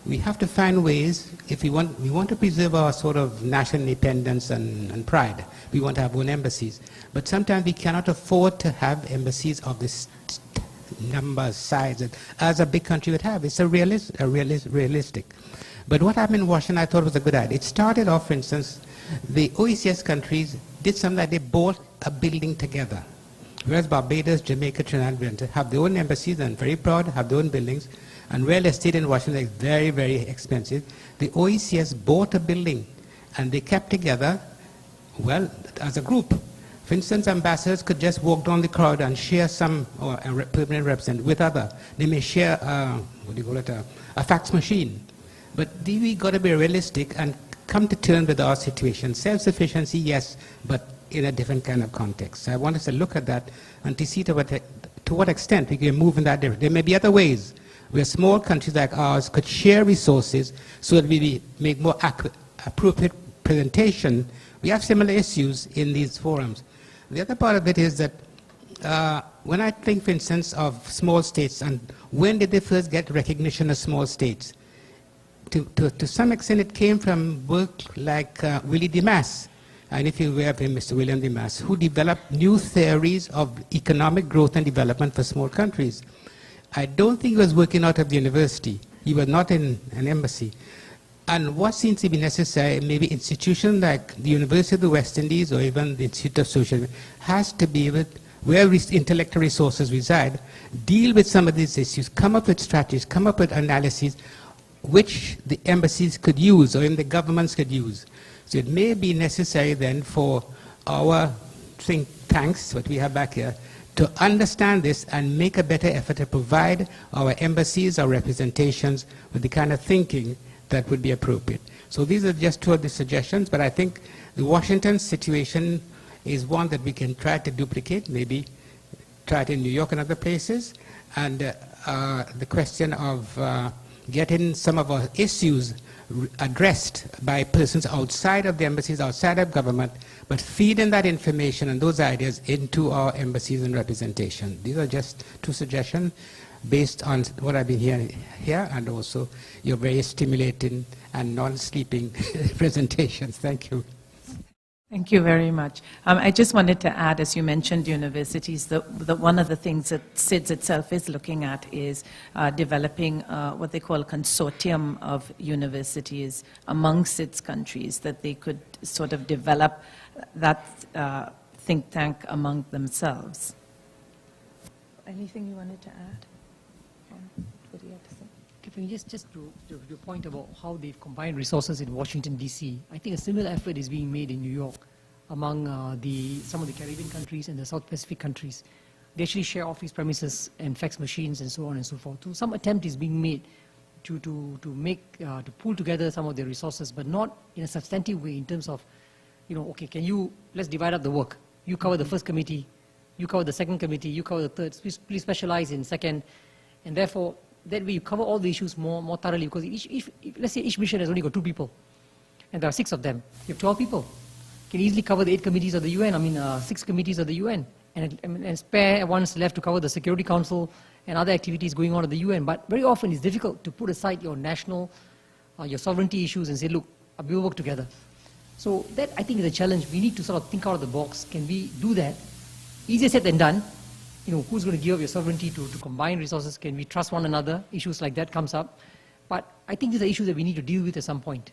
We have to find ways, if we want to preserve our sort of national independence and pride. We want to have own embassies. But sometimes we cannot afford to have embassies of this number, size, as a big country would have. It's realistic. But what happened in Washington, I thought was a good idea. It started off, for instance, the OECS countries did something like they bought a building together. Whereas Barbados, Jamaica, Trinidad, and have their own embassies and very proud, have their own buildings. And real estate in Washington is very, very expensive. The OECS bought a building and they kept together, well, as a group. For instance, ambassadors could just walk down the crowd and share some, or a permanent representative with other. They may share, a fax machine. But we got to be realistic and come to terms with our situation. Self-sufficiency, yes, but in a different kind of context. So I want us to look at that and to see to what extent we can move in that direction. There may be other ways where small countries like ours could share resources so that we make more appropriate presentation. We have similar issues in these forums. The other part of it is that when I think, for instance, of small states, and when did they first get recognition as small states? To some extent, it came from work like Willie Demas, and if you're aware of him, Mr. William Demas, who developed new theories of economic growth and development for small countries. I don't think he was working out of the university. He was not in an embassy. And what seems to be necessary, maybe institutions like the University of the West Indies or even the Institute of Social has to be able, where intellectual resources reside, deal with some of these issues, come up with strategies, come up with analyses which the embassies could use or even the governments could use. So it may be necessary then for our think tanks, what we have back here, to understand this and make a better effort to provide our embassies, our representations with the kind of thinking that would be appropriate. So these are just two of the suggestions, but I think the Washington situation is one that we can try to duplicate, maybe try it in New York and other places, and the question of getting some of our issues addressed by persons outside of the embassies, outside of government, but feeding that information and those ideas into our embassies and representation. These are just two suggestions based on what I've been hearing here and also your very stimulating and non-sleeping presentations. Thank you.
Thank you very much. I just wanted to add, as you mentioned, universities, one of the things that SIDS itself is looking at is developing what they call a consortium of universities amongst its countries, that they could sort of develop that think tank among themselves. Anything you wanted to add? What do you have to say?
Just to your point about how they've combined resources in Washington, D.C., I think a similar effort is being made in New York among some of the Caribbean countries and the South Pacific countries. They actually share office premises and fax machines and so on and so forth. So some attempt is being made to pull together some of their resources, but not in a substantive way in terms of, okay, let's divide up the work. You cover the first committee, you cover the second committee, you cover the third, please specialize in second, and therefore, that way you cover all the issues more thoroughly, because let's say each mission has only got 2 people, and there are 6 of them. You have 12 people. You can easily cover the 8 committees of the UN, 6 committees of the UN, and spare ones left to cover the Security Council and other activities going on at the UN. But very often it's difficult to put aside your national, your sovereignty issues and say, look, we'll work together. So that, I think, is a challenge. We need to sort of think out of the box. Can we do that? Easier said than done. Who's going to give up your sovereignty to combine resources? Can we trust one another? Issues like that comes up. But I think these are issues that we need to deal with at some point.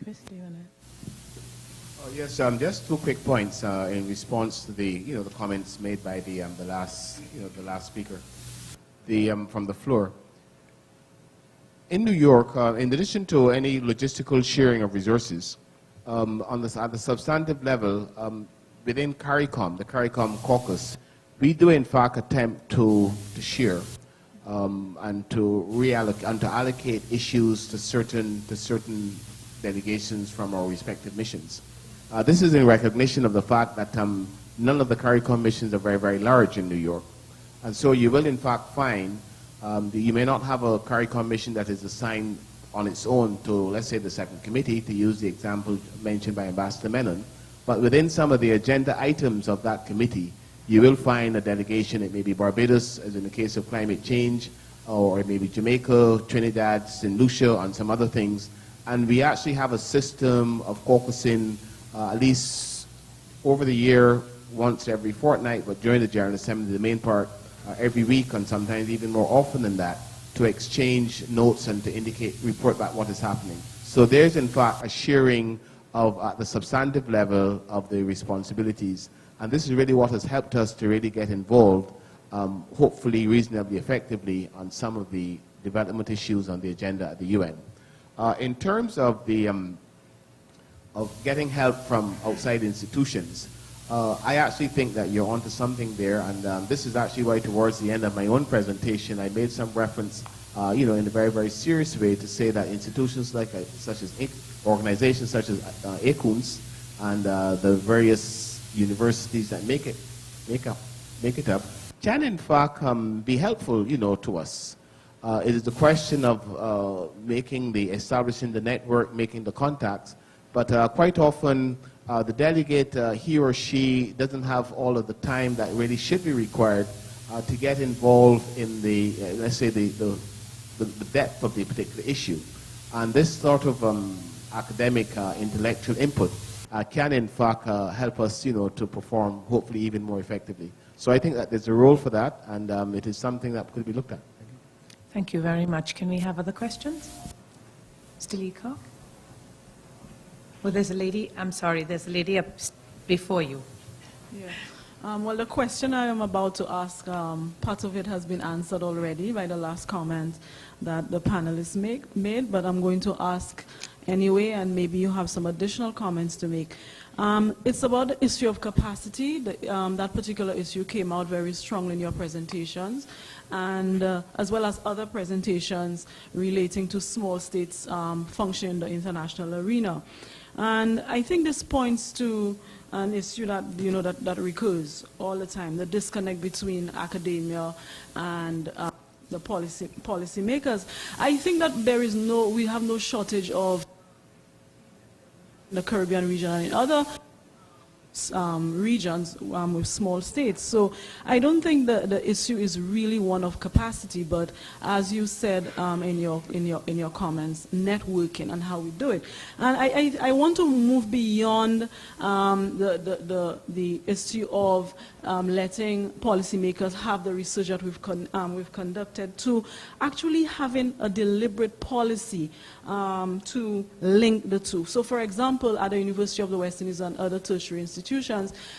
Chris, do you want to?
Yes, just 2 quick points in response to the comments made by the last speaker, from the floor. In New York, in addition to any logistical sharing of resources, at the substantive level, within CARICOM, the CARICOM caucus, we do in fact attempt to share and to allocate issues to certain delegations from our respective missions. This is in recognition of the fact that none of the CARICOM missions are very, very large in New York. And so you will in fact find that you may not have a CARICOM mission that is assigned on its own to, let's say, the second committee, to use the example mentioned by Ambassador Menon. But within some of the agenda items of that committee, you will find a delegation. It may be Barbados, as in the case of climate change, or it may be Jamaica, Trinidad, St. Lucia, and some other things. And we actually have a system of caucusing at least over the year, once every fortnight, but during the General Assembly, the main part, every week, and sometimes even more often than that, to exchange notes and to report back what is happening. So there's in fact a sharing of, at the substantive level, of the responsibilities. And this is really what has helped us to really get involved, hopefully reasonably effectively, on some of the development issues on the agenda at the UN. In terms of getting help from outside institutions, I actually think that you're onto something there, and this is actually why towards the end of my own presentation I made some reference, in a very, very serious way, to say that institutions such as organizations such as ACUNS and the various universities that make it up can in fact be helpful, to us. It is the question of establishing the network, making the contacts, but quite often the delegate, he or she, doesn't have all of the time that really should be required to get involved in the, let's say, the depth of the particular issue. And this sort of academic, intellectual input can in fact help us, to perform hopefully even more effectively. So I think that there's a role for that, and it is something that could be looked at.
Thank you very much. Can we have other questions? Mr. Leacock? Well, there's a lady, I'm sorry, there's a lady up before you.
Yeah. Well, the question I am about to ask, part of it has been answered already by the last comment that the panelists made, but I'm going to ask anyway, and maybe you have some additional comments to make. It's about the issue of capacity. That particular issue came out very strongly in your presentations, and as well as other presentations relating to small states functioning in the international arena. And I think this points to an issue that, that recurs all the time, the disconnect between academia and the policy makers. I think that we have no shortage of the Caribbean region and in other regions with small states. So I don't think the issue is really one of capacity, but as you said in your comments, networking and how we do it. And I want to move beyond the issue of letting policymakers have the research that we've conducted to actually having a deliberate policy to link the two. So for example, at the University of the West Indies and other tertiary institutions,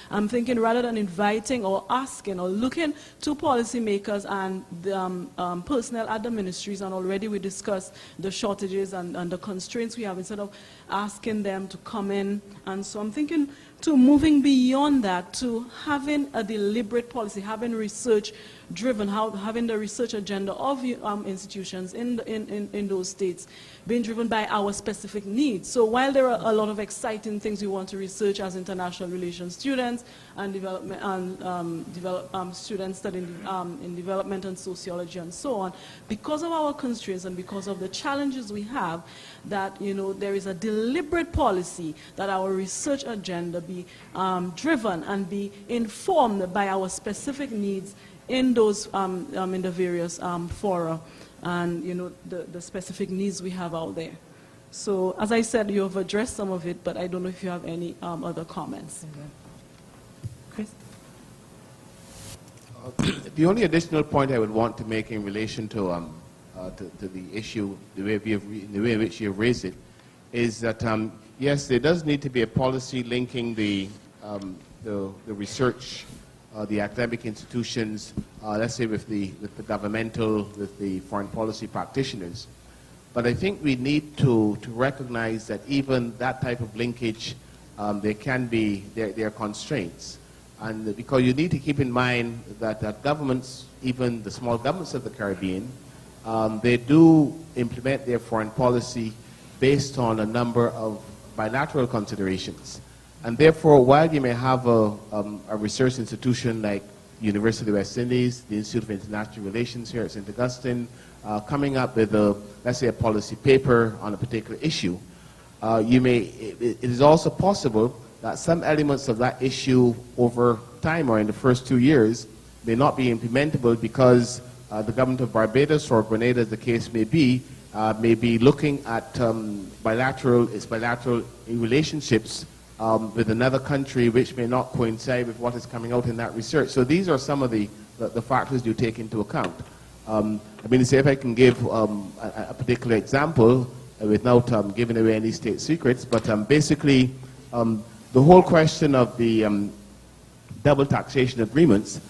I'm thinking rather than inviting or asking or looking to policymakers and the personnel at the ministries, and already we discussed the shortages and the constraints we have, instead of asking them to come in. And so I'm thinking to moving beyond that, to having a deliberate policy, having research driven, having the research agenda of institutions in those states being driven by our specific needs. So while there are a lot of exciting things we want to research as international relations students and students studying in development and sociology and so on, because of our constraints and because of the challenges we have, that there is a deliberate policy that our research agenda be driven and be informed by our specific needs in those in the various fora and the specific needs we have out there. So as I said, you have addressed some of it, but I don't know if you have any other comments. Chris?
The only additional point I would want to make in relation to the issue, the way in which you have raised it, is that yes, there does need to be a policy linking the research, the academic institutions, let's say with the governmental, with the foreign policy practitioners. But I think we need to recognize that even that type of linkage, there are constraints. And because you need to keep in mind that governments, even the small governments of the Caribbean, they do implement their foreign policy based on a number of bilateral considerations. And therefore, while you may have a research institution like University of West Indies, the Institute of International Relations here at St. Augustine, coming up with let's say a policy paper on a particular issue, it is also possible that some elements of that issue over time or in the first 2 years may not be implementable because the government of Barbados or Grenada, as the case may be looking at bilateral relationships with another country which may not coincide with what is coming out in that research. So these are some of the factors you take into account. I mean, say if I can give a particular example without giving away any state secrets, but basically the whole question of the double taxation agreements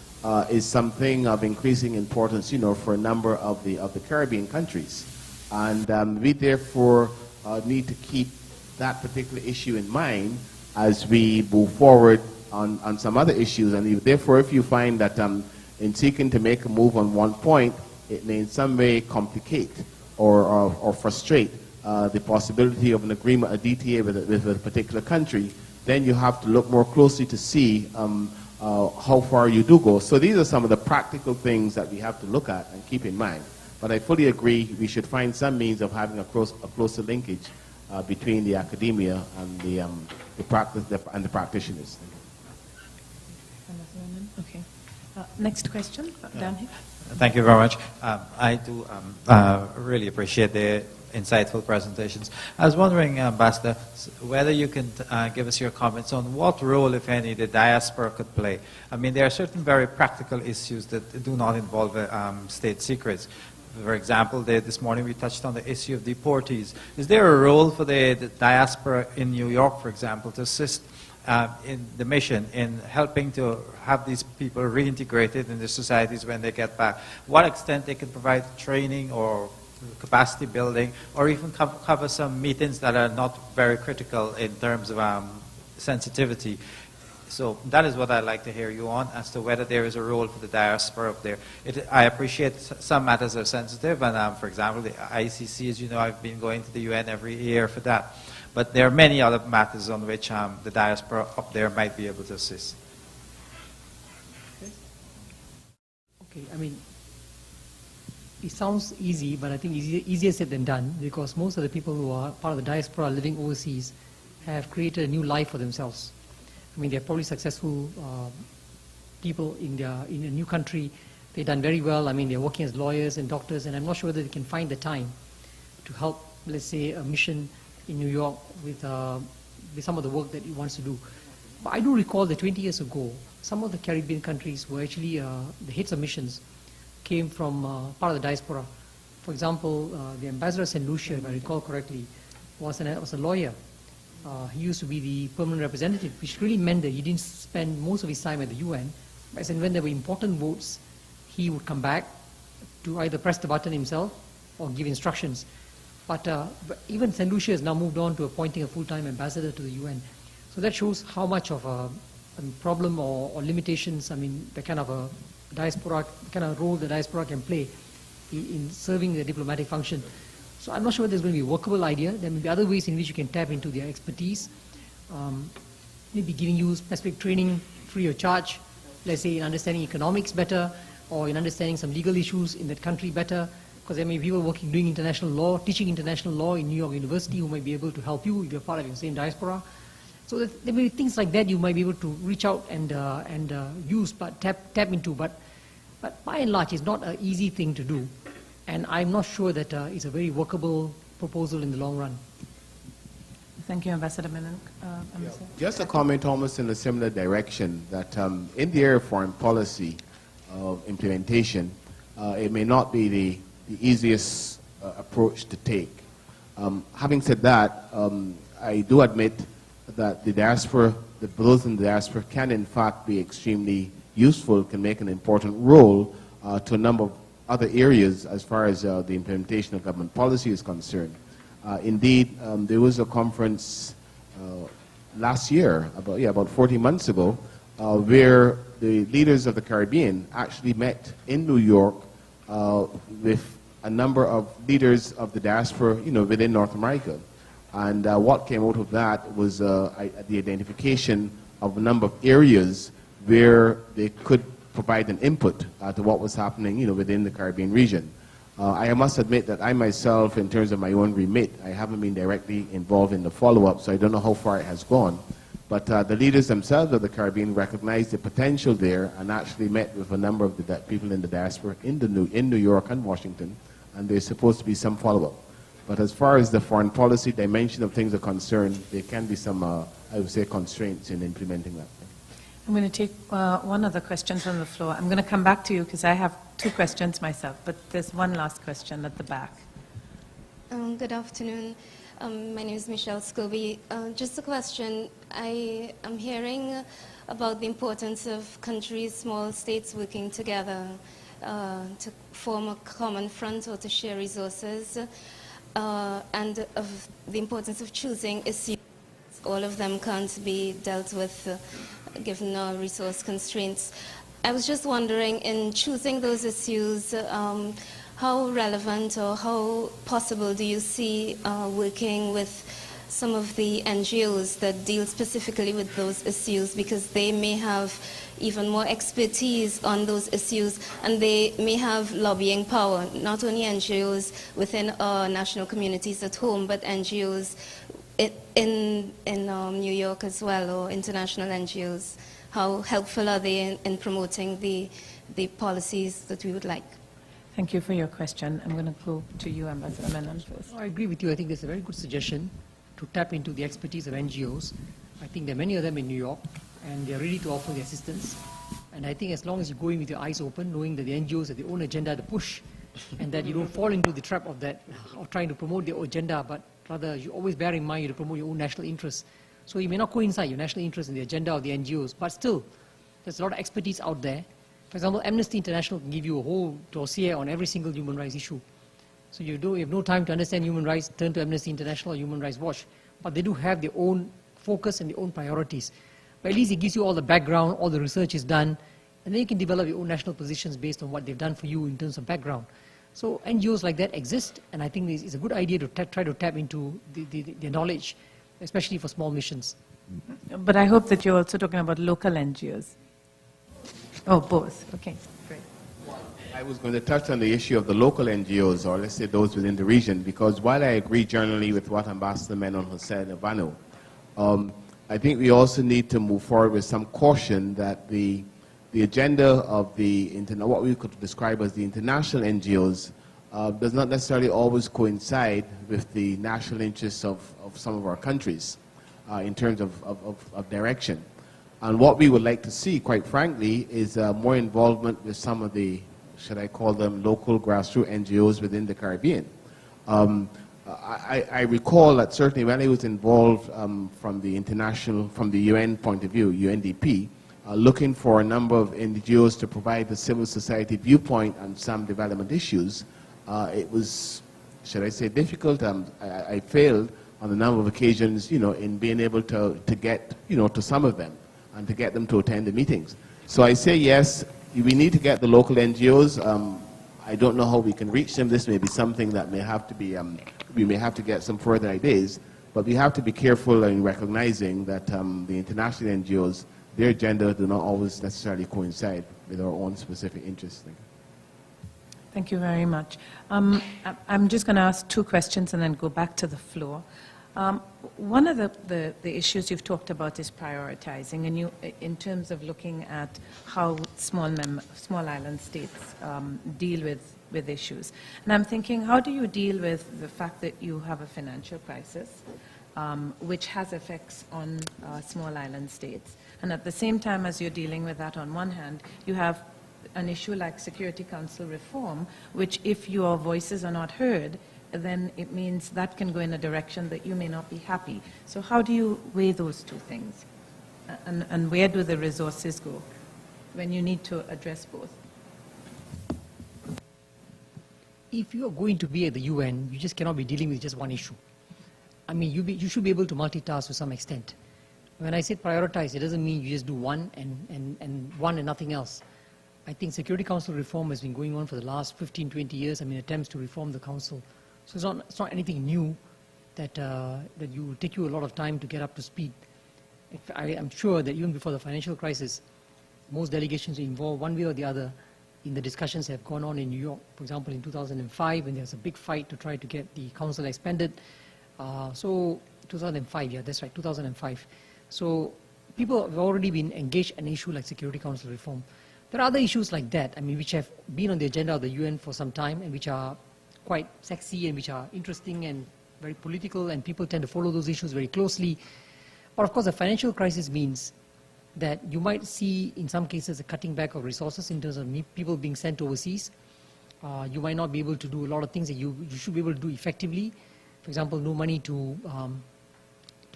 is something of increasing importance, you know, for a number of the Caribbean countries. And we therefore need to keep that particular issue in mind as we move forward on some other issues. And therefore, if you find that in seeking to make a move on one point, it may in some way complicate or frustrate the possibility of an agreement, a DTA with a particular country, then you have to look more closely to see how far you do go. So these are some of the practical things that we have to look at and keep in mind. But I fully agree we should find some means of having a closer linkage between the academia and the practitioners.
Okay. Next question, down here.
Thank you very much. I do really appreciate the insightful presentations. I was wondering, Ambassador, whether you can give us your comments on what role, if any, the diaspora could play. I mean, there are certain very practical issues that do not involve state secrets. For example, this morning we touched on the issue of deportees. Is there a role for the diaspora in New York, for example, to assist in the mission in helping to have these people reintegrated in the societies when they get back? What extent they can provide training or capacity building, or even cover some meetings that are not very critical in terms of sensitivity. So that is what I'd like to hear you on, as to whether there is a role for the diaspora up there. I appreciate some matters are sensitive, and for example, the ICC, as you know, I've been going to the UN every year for that. But there are many other matters on which the diaspora up there might be able to assist.
Okay, I mean, it sounds easy, but I think easier said than done, because most of the people who are part of the diaspora living overseas have created a new life for themselves. I mean, they're probably successful people in a new country. They've done very well. I mean, they're working as lawyers and doctors, and I'm not sure whether they can find the time to help, let's say, a mission in New York with some of the work that he wants to do. But I do recall that 20 years ago, some of the Caribbean countries were actually the heads of missions came from part of the diaspora. For example, the ambassador of St. Lucia, if I recall correctly, was a lawyer. He used to be the permanent representative, which really meant that he didn't spend most of his time at the UN. But when there were important votes, he would come back to either press the button himself or give instructions. But even St. Lucia has now moved on to appointing a full-time ambassador to the UN. So that shows how much of a problem or limitations, I mean, the kind of a diaspora, the kind of role the diaspora can play in serving the diplomatic function. So I'm not sure there's going to be a workable idea. There may be other ways in which you can tap into their expertise. Maybe giving you specific training free of charge, let's say in understanding economics better, or in understanding some legal issues in that country better, because there may be people doing international law, teaching international law in New York University who might be able to help you if you're part of the same diaspora. So there may be things like that you might be able to reach out and use, but tap into. But by and large, it's not an easy thing to do. And I'm not sure that it's a very workable proposal in the long run.
Thank you, Ambassador Menon.
Just a comment almost in a similar direction, that in the area of foreign policy implementation, it may not be the easiest approach to take. Having said that, I do admit that the diaspora, those in the diaspora can in fact be extremely useful, can make an important role to a number of other areas as far as the implementation of government policy is concerned. Indeed, there was a conference last year, about 40 months ago, where the leaders of the Caribbean actually met in New York with a number of leaders of the diaspora, within North America. And what came out of that was the identification of a number of areas where they could provide an input to what was happening, within the Caribbean region. I must admit that I myself, in terms of my own remit, I haven't been directly involved in the follow-up, so I don't know how far it has gone. But the leaders themselves of the Caribbean recognized the potential there and actually met with a number of the people in the diaspora in New York and Washington, and there's supposed to be some follow-up. But as far as the foreign policy dimension of things are concerned, there can be some, I would say, constraints in implementing that.
I'm going to take one other question from the floor. I'm going to come back to you because I have two questions myself, but there's one last question at the back.
Good afternoon. My name is Michelle Scobie. Just a question. I am hearing about the importance of countries, small states working together to form a common front or to share resources, and of the importance of choosing issues. All of them can't be dealt with given our resource constraints. I was just wondering, in choosing those issues, how relevant or how possible do you see working with some of the NGOs that deal specifically with those issues, because they may have even more expertise on those issues and they may have lobbying power, not only NGOs within our national communities at home, but NGOs in New York as well, or international NGOs. How helpful are they in promoting the policies that we would like?
Thank you for your question. I'm going to go to you, Ambassador Menon, first.
I agree with you. I think that's a very good suggestion to tap into the expertise of NGOs. I think there are many of them in New York, and they're ready to offer the assistance. And I think as long as you go in with your eyes open, knowing that the NGOs have their own agenda to push, and that you don't fall into the trap of that, of trying to promote their agenda, but rather you always bear in mind you to promote your own national interests. So you may not coincide your national interests in the agenda of the NGOs, but still, there's a lot of expertise out there. For example, Amnesty International can give you a whole dossier on every single human rights issue. So you have no time to understand human rights, turn to Amnesty International or Human Rights Watch. But they do have their own focus and their own priorities. But at least it gives you all the background, all the research is done, and then you can develop your own national positions based on what they've done for you in terms of background. So NGOs like that exist, and I think it's a good idea to try to tap into the knowledge, especially for small missions.
But I hope that you're also talking about local NGOs. Oh, both. Okay, great.
I was going to touch on the issue of the local NGOs, or let's say those within the region, because while I agree generally with what Ambassador Menon has said, Ivano, I think we also need to move forward with some caution that the agenda of what we could describe as the international NGOs does not necessarily always coincide with the national interests of some of our countries in terms of direction. And what we would like to see, quite frankly, is more involvement with some of the, should I call them, local grassroots NGOs within the Caribbean. I recall that certainly when I was involved from the UN point of view, UNDP, looking for a number of NGOs to provide the civil society viewpoint on some development issues, it was, should I say, difficult. I failed on a number of occasions, in being able to get, to some of them and to get them to attend the meetings. So I say yes, we need to get the local NGOs. I don't know how we can reach them. This may be something that may have to be, we may have to get some further ideas, but we have to be careful in recognizing that the international NGOs, their agenda do not always necessarily coincide with our own specific interests.
Thank you very much. I'm just going to ask two questions and then go back to the floor. One of the issues you've talked about is prioritizing, and in terms of looking at how small island states deal with issues. And I'm thinking, how do you deal with the fact that you have a financial crisis, which has effects on small island states? And at the same time as you're dealing with that, on one hand, you have an issue like Security Council reform, which if your voices are not heard, then it means that can go in a direction that you may not be happy. So how do you weigh those two things? And where do the resources go when you need to address both?
if you are going to be at the UN, you just cannot be dealing with just one issue. I mean, you should be able to multitask to some extent. When I say prioritize, it doesn't mean you just do one and one and nothing else. I think Security Council reform has been going on for the last 15, 20 years. I mean, attempts to reform the Council. So it's not anything new that you will take you a lot of time to get up to speed. I'm sure that even before the financial crisis, most delegations were involved one way or the other in the discussions that have gone on in New York. For example, in 2005, when there was a big fight to try to get the Council expanded. So 2005, yeah, that's right, 2005. So people have already been engaged in an issue like Security Council reform. There are other issues like that, I mean, which have been on the agenda of the UN for some time and which are quite sexy and which are interesting and very political, and people tend to follow those issues very closely. But of course, the financial crisis means that you might see, in some cases, a cutting back of resources in terms of people being sent overseas. You might not be able to do a lot of things that you should be able to do effectively. For example, no money to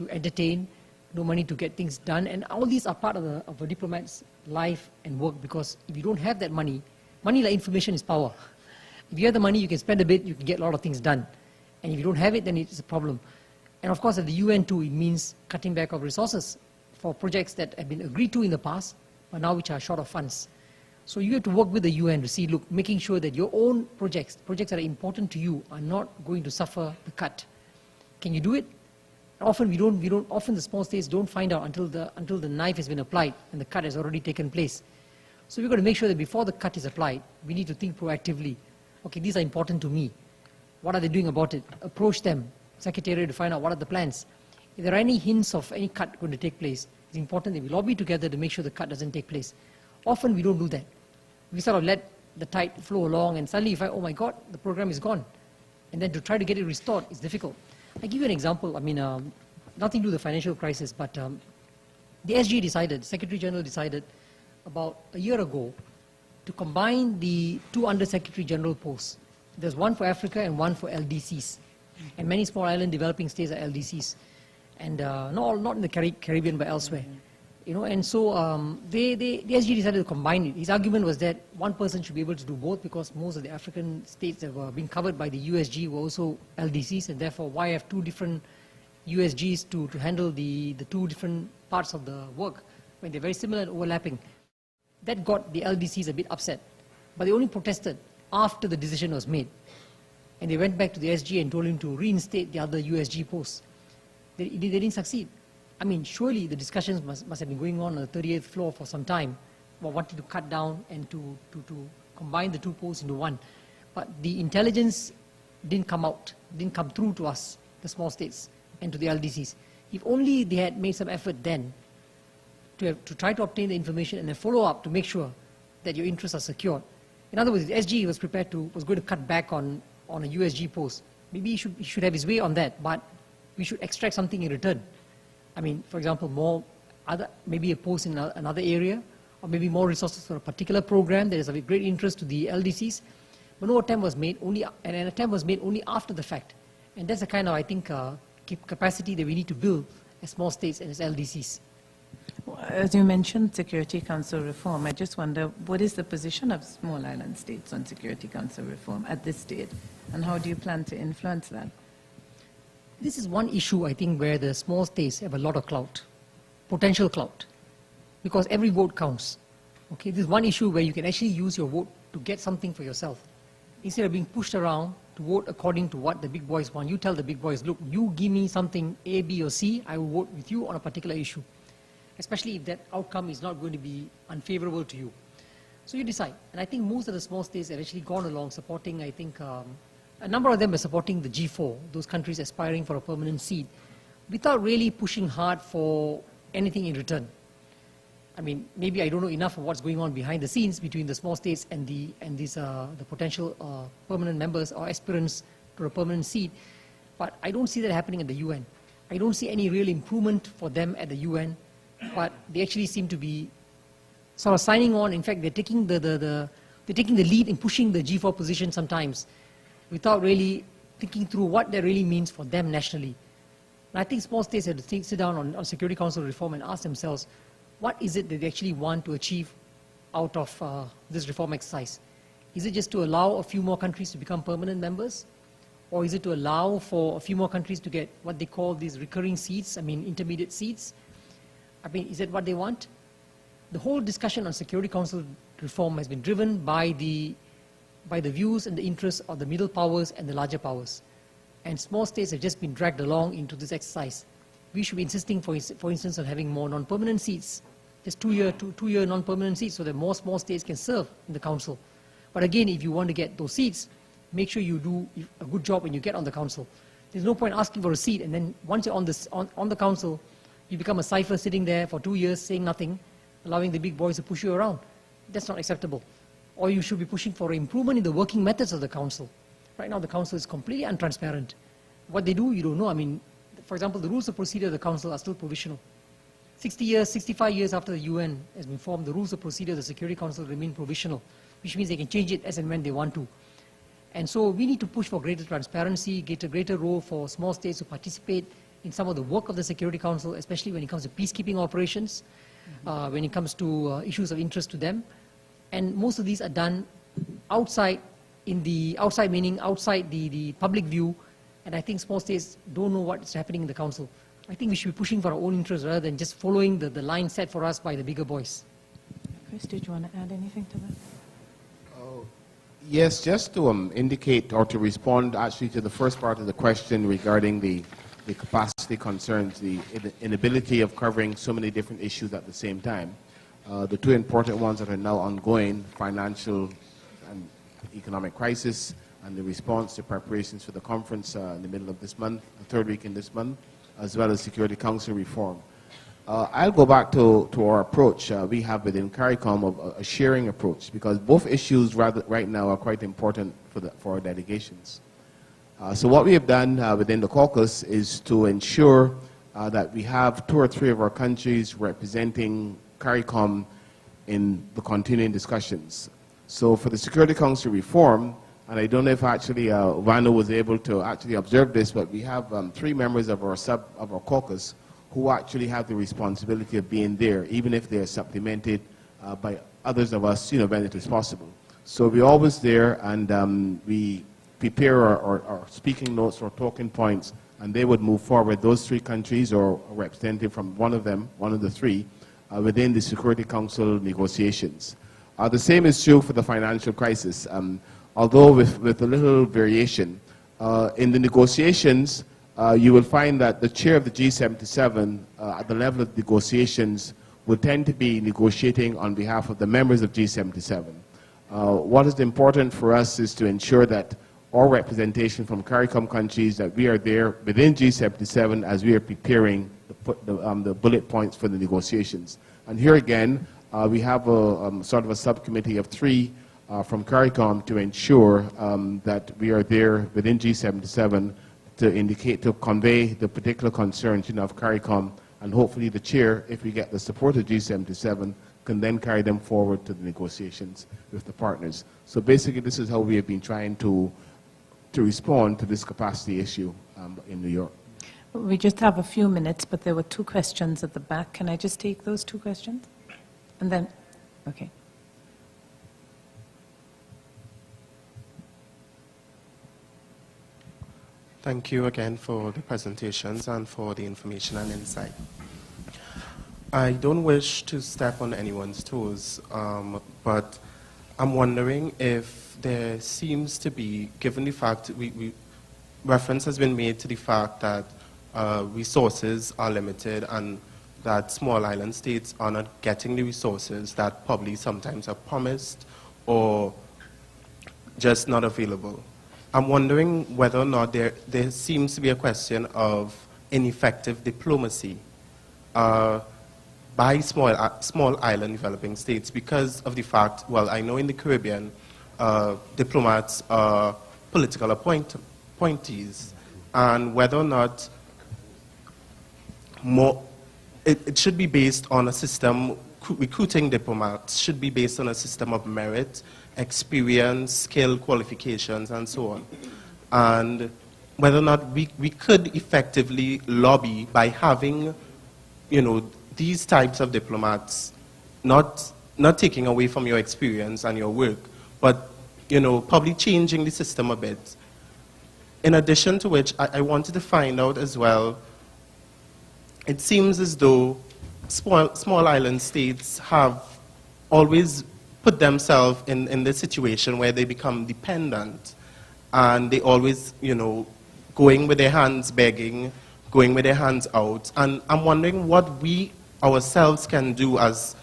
entertain, no money to get things done, and all these are part of a diplomat's life and work, because if you don't have that money like information is power. If you have the money, you can spend a bit, you can get a lot of things done. And if you don't have it, then it's a problem. And of course, at the UN too, it means cutting back of resources for projects that have been agreed to in the past, but now which are short of funds. So you have to work with the UN to see, look, making sure that your own projects that are important to you, are not going to suffer the cut. Can you do it? Often often the small states don't find out until the knife has been applied and the cut has already taken place. So we've got to make sure that before the cut is applied, we need to think proactively. Okay, these are important to me. What are they doing about it? Approach them, Secretariat, to find out what are the plans. If there are any hints of any cut going to take place, it's important that we lobby together to make sure the cut doesn't take place. Often we don't do that. We sort of let the tide flow along, and suddenly you find, oh my God, the program is gone. And then to try to get it restored is difficult. I'll give you an example. I mean, nothing to do with the financial crisis, but the SG decided, Secretary General decided about a year ago to combine the two Under-Secretary General posts. There's one for Africa and one for LDCs. And many small island developing states are LDCs. And not in the Caribbean, but elsewhere. You know, and so the SG decided to combine it. His argument was that one person should be able to do both, because most of the African states that were being covered by the USG were also LDCs, and therefore why have two different USGs to handle the two different parts of the work when they're very similar and overlapping. That got the LDCs a bit upset, but they only protested after the decision was made. And they went back to the SG and told him to reinstate the other USG posts. They didn't succeed. I mean, surely the discussions must have been going on the 38th floor for some time, about wanting to cut down and to combine the two posts into one. But the intelligence didn't come through to us, the small states, and to the LDCs. If only they had made some effort then to try to obtain the information and then follow up to make sure that your interests are secured. In other words, the SG was going to cut back on a USG post. Maybe he should have his way on that, but we should extract something in return. I mean, for example, maybe a post in another area, or maybe more resources for a particular program that is of great interest to the LDCs. But no attempt was made, an attempt was made only after the fact. And that's the kind of, I think, capacity that we need to build as small states and as LDCs.
Well, as you mentioned Security Council reform, I just wonder, what is the position of small island states on Security Council reform at this stage, and how do you plan to influence that?
This is one issue, I think, where the small states have a lot of clout, potential clout, because every vote counts. Okay, this is one issue where you can actually use your vote to get something for yourself. Instead of being pushed around to vote according to what the big boys want, you tell the big boys, look, you give me something A, B, or C, I will vote with you on a particular issue, especially if that outcome is not going to be unfavorable to you. So you decide. And I think most of the small states have actually gone along supporting, I think, a number of them are supporting the G4, those countries aspiring for a permanent seat, without really pushing hard for anything in return. I mean, maybe I don't know enough of what's going on behind the scenes between the small states and the potential permanent members or aspirants to a permanent seat, but I don't see that happening at the UN. I don't see any real improvement for them at the UN, but they actually seem to be sort of signing on. In fact, they're taking the lead in pushing the G4 position sometimes, without really thinking through what that really means for them nationally. And I think small states have to sit down on Security Council reform and ask themselves, what is it that they actually want to achieve out of this reform exercise? Is it just to allow a few more countries to become permanent members? Or is it to allow for a few more countries to get what they call these recurring seats, I mean intermediate seats? I mean, is that what they want? The whole discussion on Security Council reform has been driven by the views and the interests of the middle powers and the larger powers. And small states have just been dragged along into this exercise. We should be insisting, for instance, on having more non-permanent seats, just two-year non-permanent seats, so that more small states can serve in the council. But again, if you want to get those seats, make sure you do a good job when you get on the council. There's no point asking for a seat, and then once you're on the council, you become a cipher sitting there for 2 years saying nothing, allowing the big boys to push you around. That's not acceptable. Or you should be pushing for improvement in the working methods of the council. Right now, the council is completely untransparent. What they do, you don't know. I mean, for example, the rules of procedure of the council are still provisional. 60 years, 65 years after the UN has been formed, the rules of procedure of the Security Council remain provisional, which means they can change it as and when they want to. And so we need to push for greater transparency, get a greater role for small states to participate in some of the work of the Security Council, especially when it comes to peacekeeping operations, when it comes to issues of interest to them. And most of these are done outside, meaning outside the public view. And I think small states don't know what's happening in the council. I think we should be pushing for our own interests rather than just following the line set for us by the bigger boys.
Chris, did you want to add anything to that?
Yes, just to indicate or to respond actually to the first part of the question regarding the capacity concerns, the inability of covering so many different issues at the same time. The two important ones that are now ongoing, financial and economic crisis, and the response to preparations for the conference in the middle of this month, the third week in this month, as well as Security Council reform. I'll go back to our approach we have within CARICOM of a sharing approach, because both issues right now are quite important for our delegations. So what we have done within the caucus is to ensure that we have 2 or 3 of our countries representing CARICOM in the continuing discussions. So for the Security Council reform, and I don't know if actually Vano was able to actually observe this, but we have 3 members of our caucus who actually have the responsibility of being there, even if they are supplemented by others of us, when it is possible. So we're always there, and we prepare our speaking notes or talking points, and they would move forward, those 3 countries or a representative from one of them, one of the 3, within the Security Council negotiations. The same is true for the financial crisis, although with a little variation. In the negotiations, you will find that the chair of the G77 at the level of negotiations will tend to be negotiating on behalf of the members of G77. What is important for us is to ensure that our representation from CARICOM countries, that we are there within G77 as we are preparing the bullet points for the negotiations. And here again, we have a sort of a subcommittee of 3 from CARICOM to ensure that we are there within G77 to convey the particular concerns of CARICOM, and hopefully the chair, if we get the support of G77, can then carry them forward to the negotiations with the partners. So basically this is how we have been trying to respond to this capacity issue in New York.
We just have a few minutes, but there were 2 questions at the back. Can I just take those 2 questions? And then, okay.
Thank you again for the presentations and for the information and insight. I don't wish to step on anyone's toes, but I'm wondering if there seems to be, given the fact reference has been made to the fact that resources are limited and that small island states are not getting the resources that probably sometimes are promised or just not available. I'm wondering whether or not there seems to be a question of ineffective diplomacy by small island developing states because of the fact, well, I know in the Caribbean, diplomats are political appointees, and whether or not it should be based on a system, recruiting diplomats should be based on a system of merit, experience, skill, qualifications, and so on. And whether or not we could effectively lobby by having, these types of diplomats, not taking away from your experience and your work, but probably changing the system a bit. In addition to which, I wanted to find out as well, it seems as though small island states have always put themselves in this situation where they become dependent, and they always, going with their hands begging, going with their hands out. And I'm wondering what we ourselves can do as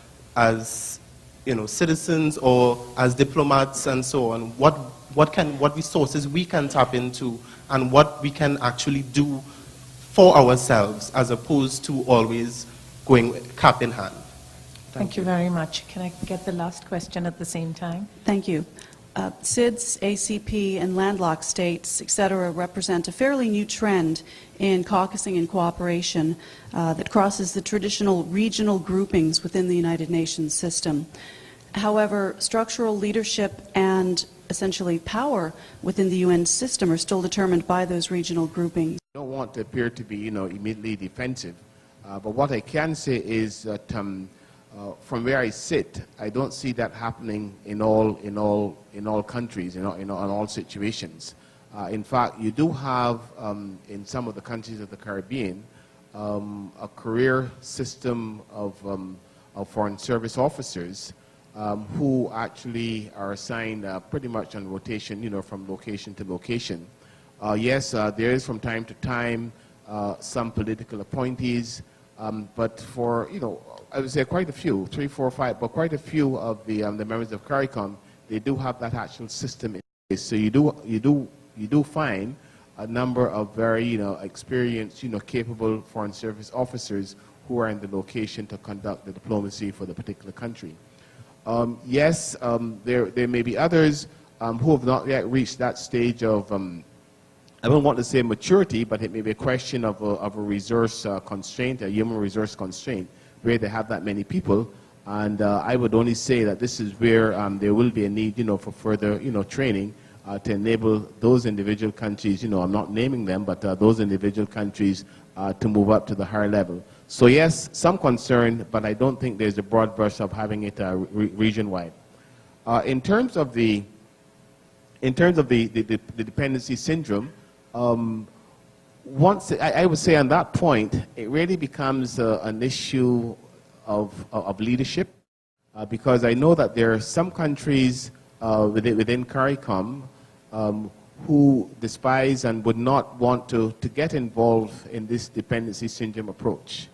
citizens or as diplomats and so on. What resources we can tap into, and what we can actually do for ourselves, as opposed to always going cap in hand.
Thank you very much. Can I get the last question at the same time?
Thank you. SIDS, ACP, and landlocked states, et cetera, represent a fairly new trend in caucusing and cooperation that crosses the traditional regional groupings within the United Nations system. However, structural leadership and essentially power within the UN system are still determined by those regional groupings.
I don't want to appear to be, immediately defensive, but what I can say is that from where I sit, I don't see that happening in all countries, in all situations. In fact, you do have in some of the countries of the Caribbean a career system of foreign service officers who actually are assigned pretty much on rotation, from location to location. Yes, there is from time to time some political appointees, but for, I would say quite a few, 3, 4, 5, but quite a few of the members of CARICOM, they do have that actual system in place. So you do find a number of very, experienced, capable foreign service officers who are in the location to conduct the diplomacy for the particular country. Yes, there may be others who have not yet reached that stage of, I don't want to say maturity, but it may be a question of a resource constraint, a human resource constraint, where they have that many people. And I would only say that this is where there will be a need, for further, training to enable those individual countries, I'm not naming them, but those individual countries to move up to the higher level. So yes, some concern, but I don't think there's a broad brush of having it region-wide. In terms of the dependency syndrome, I would say on that point, it really becomes an issue of leadership, because I know that there are some countries within CARICOM who despise and would not want to get involved in this dependency syndrome approach.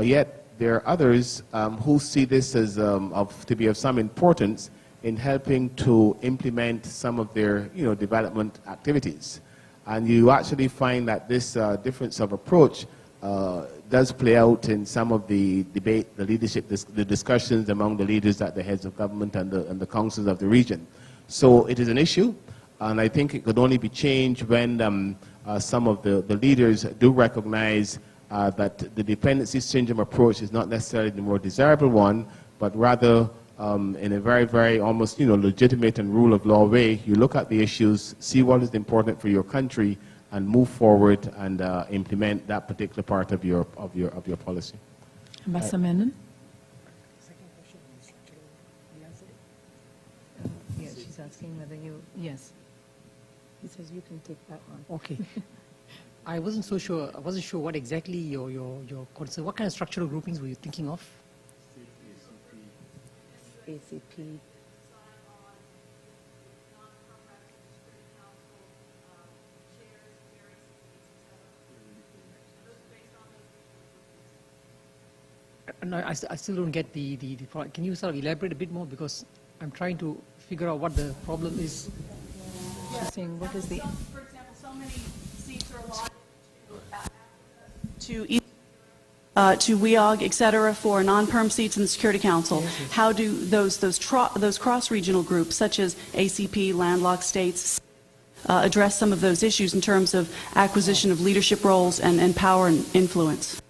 Yet there are others who see this as to be of some importance in helping to implement some of their development activities. And you actually find that this difference of approach does play out in some of the debate, the leadership, the discussions among the leaders at the heads of government and the councils of the region. So it is an issue, and I think it could only be changed when some of the leaders do recognize that the dependency syndrome approach is not necessarily the more desirable one, but rather in a very, very almost legitimate and rule of law way, you look at the issues, see what is important for your country, and move forward and implement that particular part of your policy.
Ambassador Menon?
Second question on structural, you answered it?
Yes, she's asking whether you, yes. He says you can take that one.
Okay. I wasn't sure what exactly your concern, what kind of structural groupings were you thinking of?
ACP.
No, I still don't get the problem. Can you sort of elaborate a bit more, because I'm trying to figure out what the problem is.
She's saying, what is the...
For example, so many seats are allotted to WEOG, et cetera, for non-perm seats in the Security Council.
Yes, yes.
How do those cross-regional groups, such as ACP, landlocked states, address some of those issues in terms of acquisition of leadership roles and power and influence?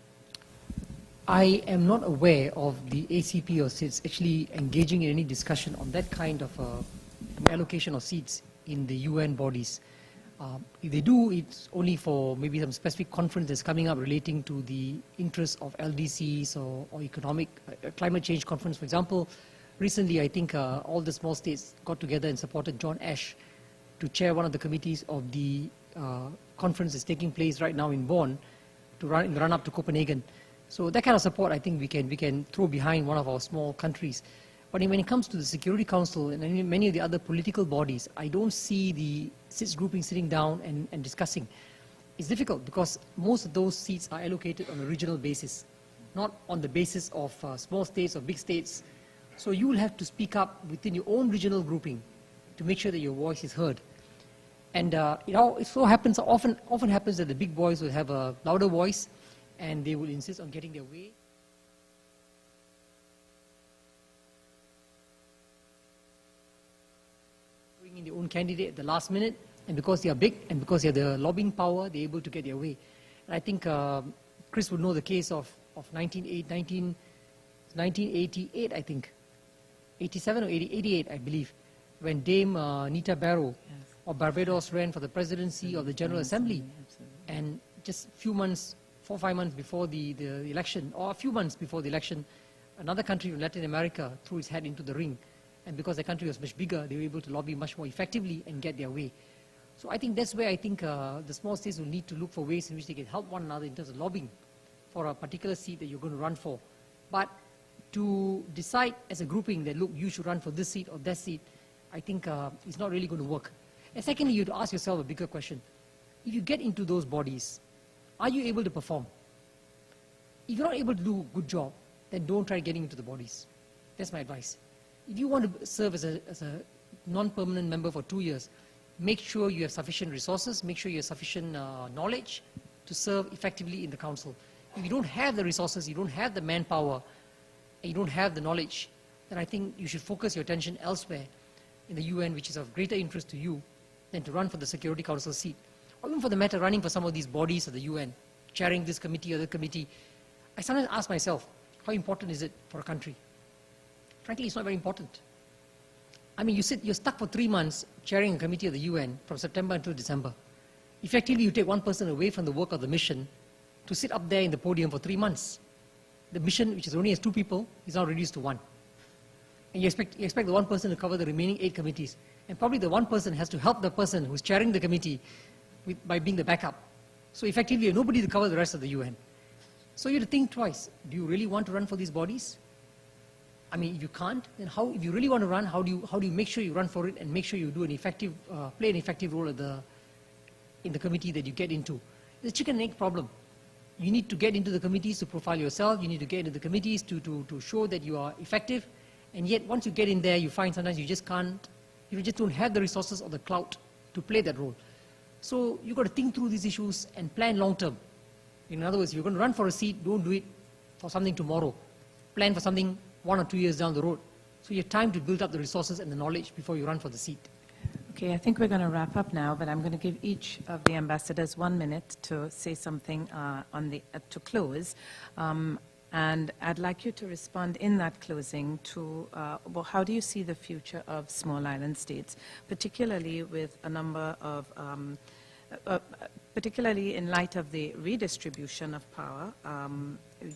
I am not aware of the ACP or SIDS actually engaging in any discussion on that kind of allocation of seats in the UN bodies. If they do, it's only for maybe some specific conference that's coming up relating to the interests of LDCs or economic climate change conference, for example. Recently, I think all the small states got together and supported John Ash to chair one of the committees of the conference that's taking place right now in Bonn to run up to Copenhagen. So that kind of support, I think we can throw behind one of our small countries. But when it comes to the Security Council and many of the other political bodies, I don't see the SIDS grouping sitting down and discussing. It's difficult because most of those seats are allocated on a regional basis, not on the basis of small states or big states. So you will have to speak up within your own regional grouping to make sure that your voice is heard. And it so happens, often happens that the big boys will have a louder voice and they will insist on getting their way. Bring in their own candidate at the last minute, and because they are big and because they have the lobbying power, they're able to get their way. And I think Chris would know the case of 1988, I think, 87 or 88, I believe, when Dame Nita Barrow of Barbados ran for the presidency of the General Assembly, and just 4 or 5 months before the election, or a few months before the election, another country from Latin America threw its head into the ring. And because the country was much bigger, they were able to lobby much more effectively and get their way. So I think that's where I think the small states will need to look for ways in which they can help one another in terms of lobbying for a particular seat that you're going to run for. But to decide as a grouping that, look, you should run for this seat or that seat, I think it's not really going to work. And secondly, you have to ask yourself a bigger question. If you get into those bodies, are you able to perform? If you're not able to do a good job, then don't try getting into the bodies. That's my advice. If you want to serve as a non-permanent member for 2 years, make sure you have sufficient resources, make sure you have sufficient knowledge to serve effectively in the council. If you don't have the resources, you don't have the manpower, and you don't have the knowledge, then I think you should focus your attention elsewhere in the UN, which is of greater interest to you than to run for the Security Council seat. Or even for the matter, running for some of these bodies of the UN, chairing this committee or that committee. I sometimes ask myself, how important is it for a country? Frankly, it's not very important. I mean, you're stuck for 3 months chairing a committee of the UN from September until December. Effectively, you take one person away from the work of the mission to sit up there in the podium for 3 months. The mission, which is only has 2 people, is now reduced to 1. And you expect the one person to cover the remaining 8 committees. And probably the one person has to help the person who's chairing the committee by being the backup. So effectively, you have nobody to cover the rest of the UN. So you have to think twice. Do you really want to run for these bodies? I mean, if you can't, then how? If you really want to run, how do you make sure you run for it and make sure you do play an effective role in the committee that you get into? It's a chicken and egg problem. You need to get into the committees to profile yourself. You need to get into the committees to show that you are effective. And yet, once you get in there, you find sometimes you just can't. You just don't have the resources or the clout to play that role. So you've got to think through these issues and plan long term. In other words, if you're going to run for a seat, don't do it for something tomorrow. Plan for something 1 or 2 years down the road. So you have time to build up the resources and the knowledge before you run for the seat.
Okay, I think we're going to wrap up now, but I'm going to give each of the ambassadors 1 minute to say something to close. And I'd like you to respond in that closing to how do you see the future of small island states, particularly with a number of, particularly in light of the redistribution of power.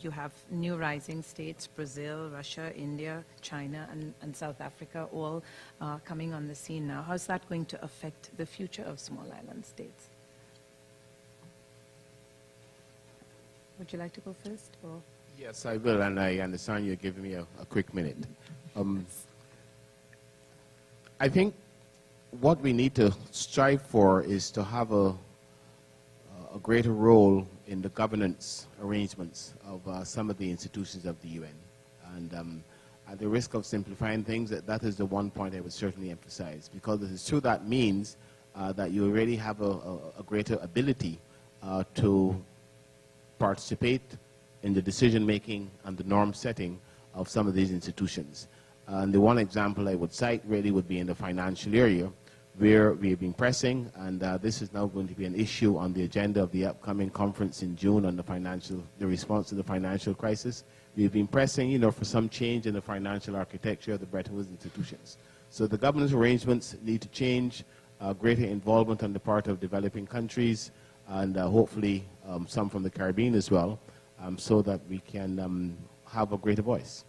You have new rising states, Brazil, Russia, India, China, and South Africa, all coming on the scene now. How's that going to affect the future of small island states? Would you like to go first? Or?
Yes, I will, and I understand you're giving me a quick minute. I think what we need to strive for is to have a greater role in the governance arrangements of some of the institutions of the UN. And at the risk of simplifying things, that is the one point I would certainly emphasize, because it is true that means that you already have a greater ability to participate in the decision-making and the norm setting of some of these institutions. And the one example I would cite really would be in the financial area, where we have been pressing, and this is now going to be an issue on the agenda of the upcoming conference in June on the response to the financial crisis. We've been pressing, for some change in the financial architecture of the Bretton Woods institutions. So the governance arrangements need to change, greater involvement on the part of developing countries, and hopefully some from the Caribbean as well, so that we can have a greater voice.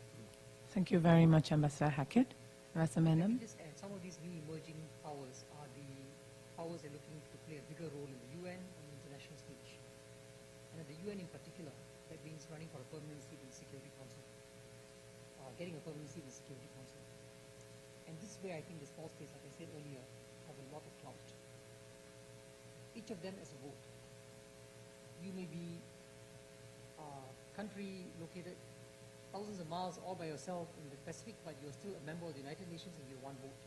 Thank you very much, Ambassador Hackett. Ambassador Menon.
Just add, some of these new emerging powers are the powers that are looking to play a bigger role in the UN and the international stage. And at the UN in particular, that means running for a permanent seat in the Security Council, getting a permanent seat in the Security Council. And this is where I think the small states, like I said earlier, have a lot of clout. Each of them has a vote. You may be a country located thousands of miles all by yourself in the Pacific, but you're still a member of the United Nations and you have one vote.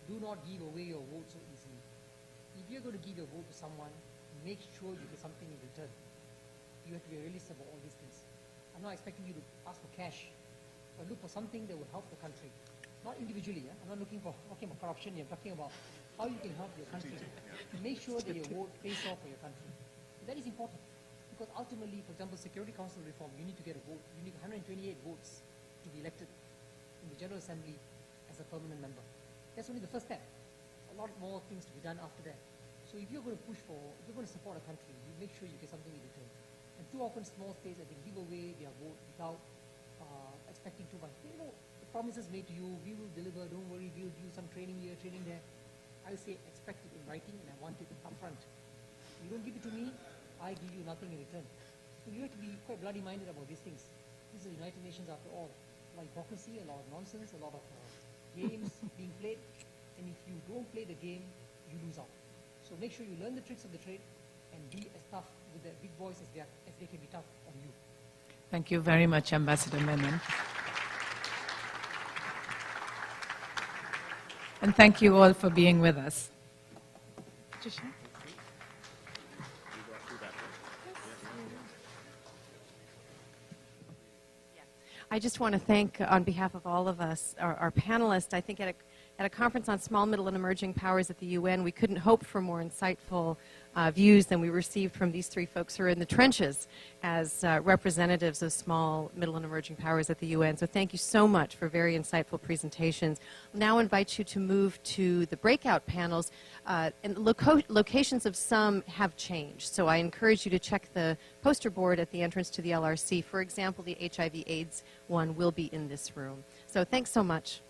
Do not give away your vote so easily. If you're going to give your vote to someone, make sure you get something in return. You have to be realistic about all these things. I'm not expecting you to ask for cash, but look for something that will help the country. Not individually. I'm not talking about corruption here. I'm talking about how you can help your country. Make sure that your vote pays off for your country. That is important. Because ultimately, for example, Security Council reform, you need to get a vote. You need 128 votes to be elected in the General Assembly as a permanent member. That's only the first step. A lot more things to be done after that. So if you're going to push for, if you're going to support a country, you make sure you get something in return. And too often small states, I think, give away their vote without expecting too much. You know, the promises made to you, we will deliver, don't worry, we'll do some training here, training there. I say expect it in writing and I want it up front. You don't give it to me, I give you nothing in return. So you have to be quite bloody-minded about these things. This is the United Nations after all. A lot of hypocrisy, a lot of nonsense, a lot of games being played. And if you don't play the game, you lose out. So make sure you learn the tricks of the trade and be as tough with the big boys as they can be tough on you.
Thank you very much, Ambassador Menon. And thank you all for being with us.
I just want to thank, on behalf of all of us, our panelists. I think at a conference on small, middle, and emerging powers at the UN, we couldn't hope for more insightful views than we received from these three folks who are in the trenches as representatives of small, middle, and emerging powers at the UN. So thank you so much for very insightful presentations. I'll now invite you to move to the breakout panels. And locations of some have changed, so I encourage you to check the poster board at the entrance to the LRC. For example, the HIV/AIDS one will be in this room. So thanks so much.